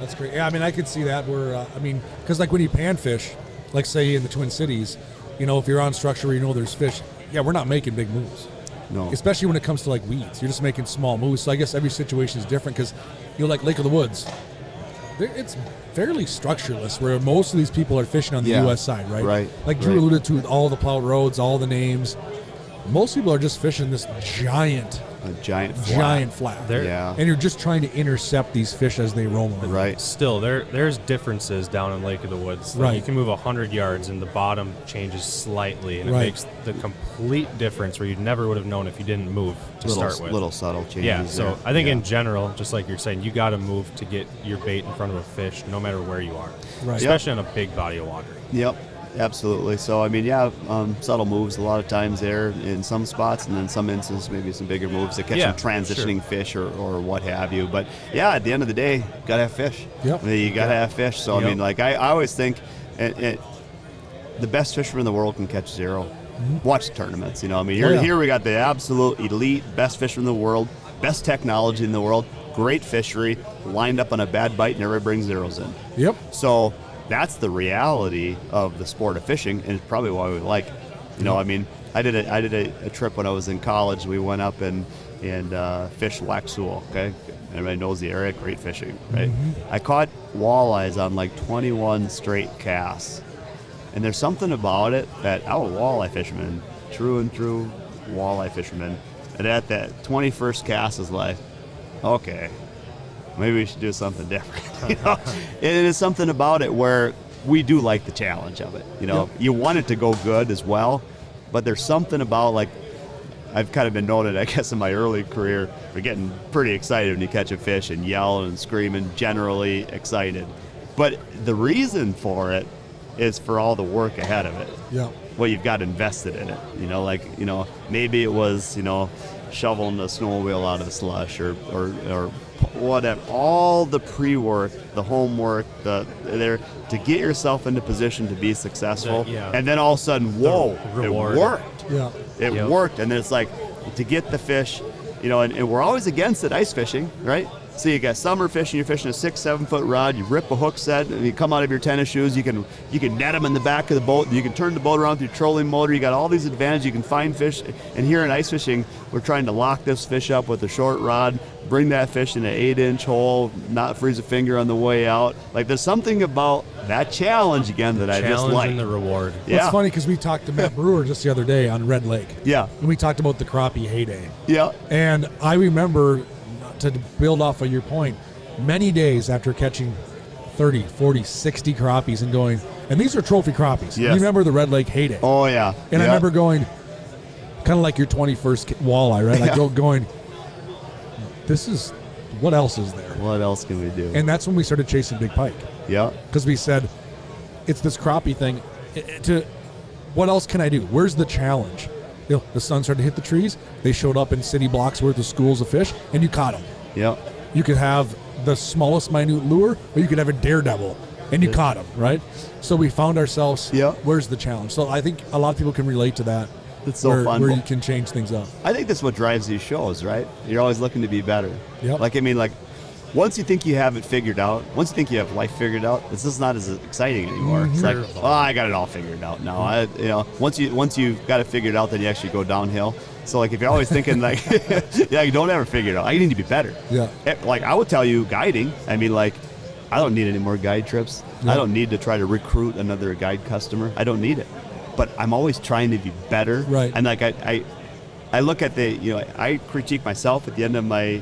that's great. Yeah, I mean, I could see that where, because like when you panfish, like say in the Twin Cities, if you're on structure where there's fish, yeah, we're not making big moves. No. Especially when it comes to like weeds. You're just making small moves. So I guess every situation is different because, like Lake of the Woods, it's fairly structureless where most of these people are fishing on the U.S. side, right? Right. Like Drew alluded to, all the plowed roads, all the names. Most people are just fishing this giant flat. And you're just trying to intercept these fish as they roam around. Right. Still, there's differences down in Lake of the Woods. Like you can move 100 yards and the bottom changes slightly, and it makes the complete difference where you never would have known if you didn't move to start with. Little subtle changes. Yeah, so I think in general, just like you're saying, you got to move to get your bait in front of a fish no matter where you are, especially on a big body of water. Yep. Absolutely. So, subtle moves a lot of times there in some spots, and then some instances, maybe some bigger moves to catch some transitioning fish or what have you. But, at the end of the day, you got to have fish. Yep. You got to have fish. So, I always think the best fisherman in the world can catch zero. Mm-hmm. Watch the tournaments. Here we got the absolute elite, best fisherman in the world, best technology in the world, great fishery, lined up on a bad bite, and everybody brings zeros in. Yep. So, that's the reality of the sport of fishing, and it's probably why we like it. I did a trip when I was in college. We went up and fished Waxahachie. Okay, everybody knows the area. Great fishing, right? Mm-hmm. I caught walleyes on like 21 straight casts, and there's something about it that I'm a walleye fisherman, true and true walleye fisherman, and at that 21st cast is like, okay, maybe we should do something different. It is something about it where we do like the challenge of it. You want it to go good as well, but there's something about, like, I've kind of been noted, I guess, in my early career, for getting pretty excited when you catch a fish and yelling and screaming, generally excited. But the reason for it is for all the work ahead of it. Yeah. What you've got invested in it. Maybe it was, shoveling the snowmobile out of the slush or whatever. All the pre-work, the homework, there to get yourself into position to be successful. And then all of a sudden, whoa, it worked. Yeah. It worked. And then it's like, to get the fish, and we're always against it, ice fishing, right? So you got summer fishing, you're fishing a 6-7 foot rod, you rip a hook set, and you come out of your tennis shoes, you can net them in the back of the boat, you can turn the boat around with your trolling motor, you got all these advantages, you can find fish. And here in ice fishing, we're trying to lock this fish up with a short rod, bring that fish in an 8-inch hole, not freeze a finger on the way out. Like, there's something about that challenge again that I just like. Challenge and the reward. Well, it's funny because we talked to Matt Brewer just the other day on Red Lake. Yeah. And we talked about the crappie heyday. Yeah. And I remember, to build off of your point, many days after catching 30, 40, 60 crappies and going, and these are trophy crappies. Yes. You remember the Red Lake heyday? Oh, yeah. And I remember going, kind of like your 21st walleye, right? Like going, what else is there? What else can we do? And that's when we started chasing big pike. Yeah. Because we said, it's this crappie thing. What else can I do? Where's the challenge? The sun started to hit the trees. They showed up in city blocks worth of schools of fish, and you caught them. Yeah. You could have the smallest minute lure, or you could have a daredevil, and you caught them, right? So we found ourselves, where's the challenge? So I think a lot of people can relate to that. It's so fun. Where you can change things up. I think that's what drives these shows, right? You're always looking to be better. Yep. Once you think you have it figured out, once you think you have life figured out, it's just not as exciting anymore. Mm-hmm. It's like, I got it all figured out now. Once you've got it figured out, then you actually go downhill. So if you're always thinking you don't ever figure it out. I need to be better. Yeah. I would tell you guiding. I don't need any more guide trips. Yeah. I don't need to try to recruit another guide customer. I don't need it. But I'm always trying to be better. Right. And I look at I critique myself at the end of my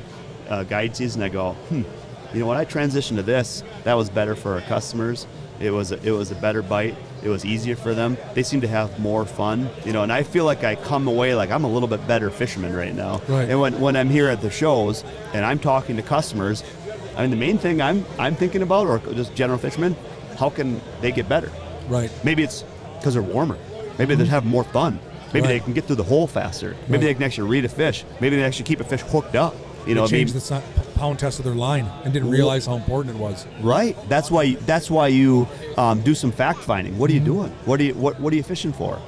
guide season. I go, when I transitioned to this, that was better for our customers. It was a better bite. It was easier for them. They seem to have more fun, and I feel like I come away like I'm a little bit better fisherman right now. Right. And when I'm here at the shows and I'm talking to customers, I mean, the main thing I'm thinking about, or just general fishermen, how can they get better? Right. Maybe it's because they're warmer. Maybe they have more fun. Maybe they can get through the hole faster. Maybe they can actually read a fish. Maybe they actually keep a fish hooked up. They changed the pound test of their line and didn't realize how important it was. Right. That's why you do some fact finding. What are you doing? What are you fishing for?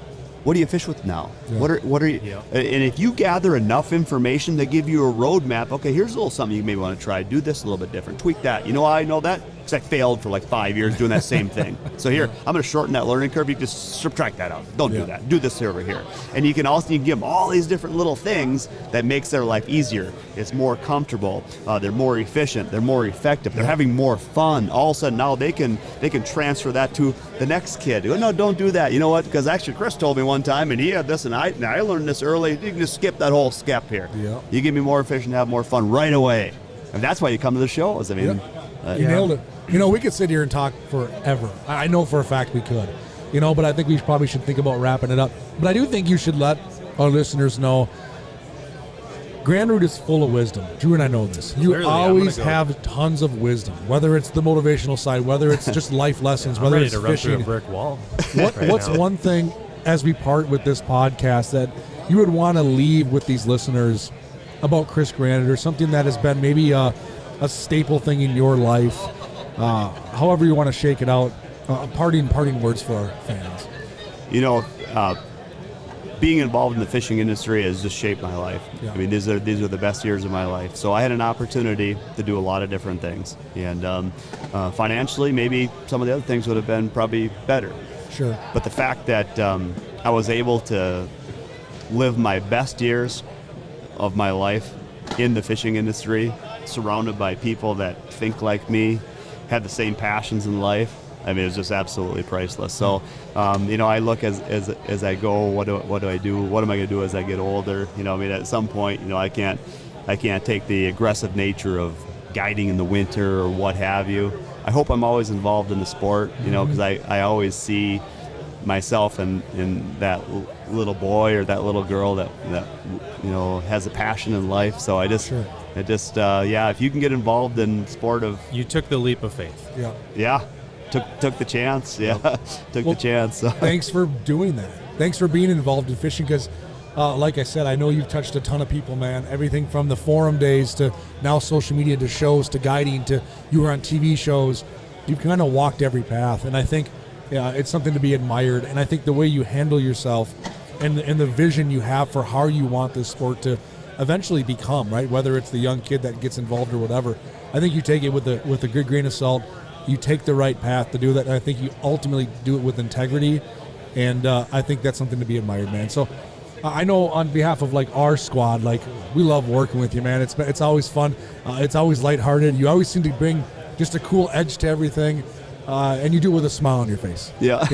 What do you fish with now? Yeah. What are you? Yeah. And if you gather enough information to give you a roadmap, okay, here's a little something you may want to try. Do this a little bit different. Tweak that. You know how I know that? Because I failed for like 5 years doing that same thing. So here, I'm going to shorten that learning curve. You just subtract that out. Don't do that. Do this over here. And you can give them all these different little things that makes their life easier. It's more comfortable. They're more efficient. They're more effective. They're having more fun. All of a sudden now they can transfer that to the next kid. No, don't do that. You know what? Because actually Chris told me one time, and he had this, and I learned this early. You can just skip that whole step here. Yeah. You give me more efficient, have more fun right away. And that's why you come to the shows. I mean, you nailed it. We could sit here and talk forever. I know for a fact we could. But I think we probably should think about wrapping it up. But I do think you should let our listeners know Granrud is full of wisdom. Drew and I know this. You Clearly, always have tons of wisdom, whether it's the motivational side, whether it's just life lessons, whether ready it's to fishing. run through a brick wall. What's one thing as we part with this podcast that you would want to leave with these listeners about Chris Granrud, or something that has been maybe a staple thing in your life? However you want to shake it out. Parting words for our fans. Being involved in the fishing industry has just shaped my life. Yeah. I mean, these are the best years of my life. So I had an opportunity to do a lot of different things, and financially, maybe some of the other things would have been probably better. Sure. But the fact that I was able to live my best years of my life in the fishing industry, surrounded by people that think like me, had the same passions in life. I mean, it's just absolutely priceless. So, I look as I go. What do I do? What am I going to do as I get older? At some point, I can't take the aggressive nature of guiding in the winter or what have you. I hope I'm always involved in the sport, because I always see myself in that little boy or that little girl that has a passion in life. So if you can get involved in sport of, you took the leap of faith. Yeah. Took the chance. The chance. So. Thanks for doing that. Thanks for being involved in fishing, because like I said, I know you've touched a ton of people, man. Everything from the forum days to now social media to shows to guiding to you were on TV shows. You've kind of walked every path, and I think it's something to be admired. And I think the way you handle yourself and the vision you have for how you want this sport to eventually become, right? Whether it's the young kid that gets involved or whatever, I think you take it with a good grain of salt. You take the right path to do that, and I think you ultimately do it with integrity, and I think that's something to be admired, man. So I know on behalf of our squad, we love working with you, man. It's always fun. It's always lighthearted. You always seem to bring just a cool edge to everything, and you do it with a smile on your face. Yeah.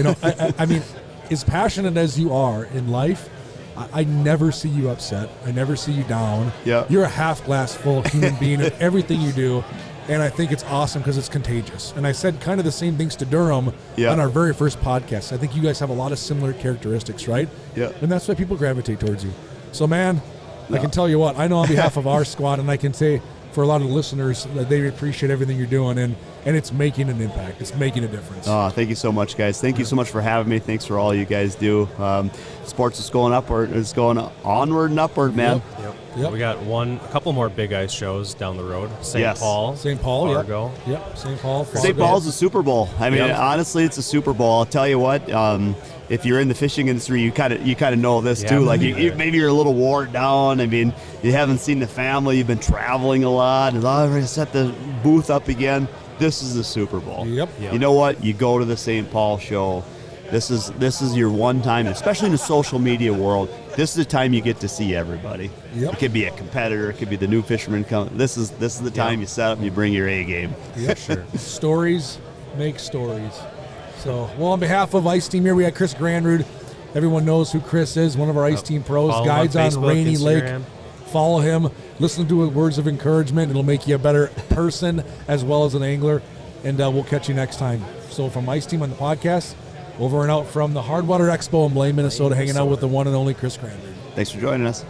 I mean, as passionate as you are in life, I never see you upset. I never see you down. Yeah. You're a half glass full human being in everything you do. And I think it's awesome because it's contagious. And I said kind of the same things to Durham on our very first podcast. I think you guys have a lot of similar characteristics, right? Yeah. And that's why people gravitate towards you. So, man, I can tell you what, I know on behalf of our squad, and I can say for a lot of the listeners that they appreciate everything you're doing, and it's making an impact. It's making a difference. Oh, thank you so much, guys. Thank you so much for having me. Thanks for all you guys do. Sports is going upward. It's going onward and upward, man. Yep. We got a couple more big ice shows down the road. St. Paul, Fargo. Yep. St. Paul, Fargo. St. Paul's a Super Bowl. I mean, honestly, it's a Super Bowl. I'll tell you what. If you're in the fishing industry, you kind of know this too. Maybe you're a little worn down. I mean, you haven't seen the family. You've been traveling a lot, and we're gonna set the booth up again. This is the Super Bowl. Yep. You know what? You go to the St. Paul show. This is your one time, especially in the social media world. This is the time you get to see everybody. Yep. It could be a competitor. It could be the new fisherman. This is the time you set up and you bring your A game. Yeah, sure. Stories make stories. So, well, on behalf of Ice Team here, we had Chris Granrud. Everyone knows who Chris is, one of our Ice Team pros. Guides on Facebook, Rainy Instagram. Lake. Follow him. Listen to his words of encouragement. It'll make you a better person as well as an angler. And we'll catch you next time. So from Ice Team on the podcast, Over and out from the Hardwater Expo in Blaine, Minnesota, hanging out with the one and only Chris Granrud. Thanks for joining us.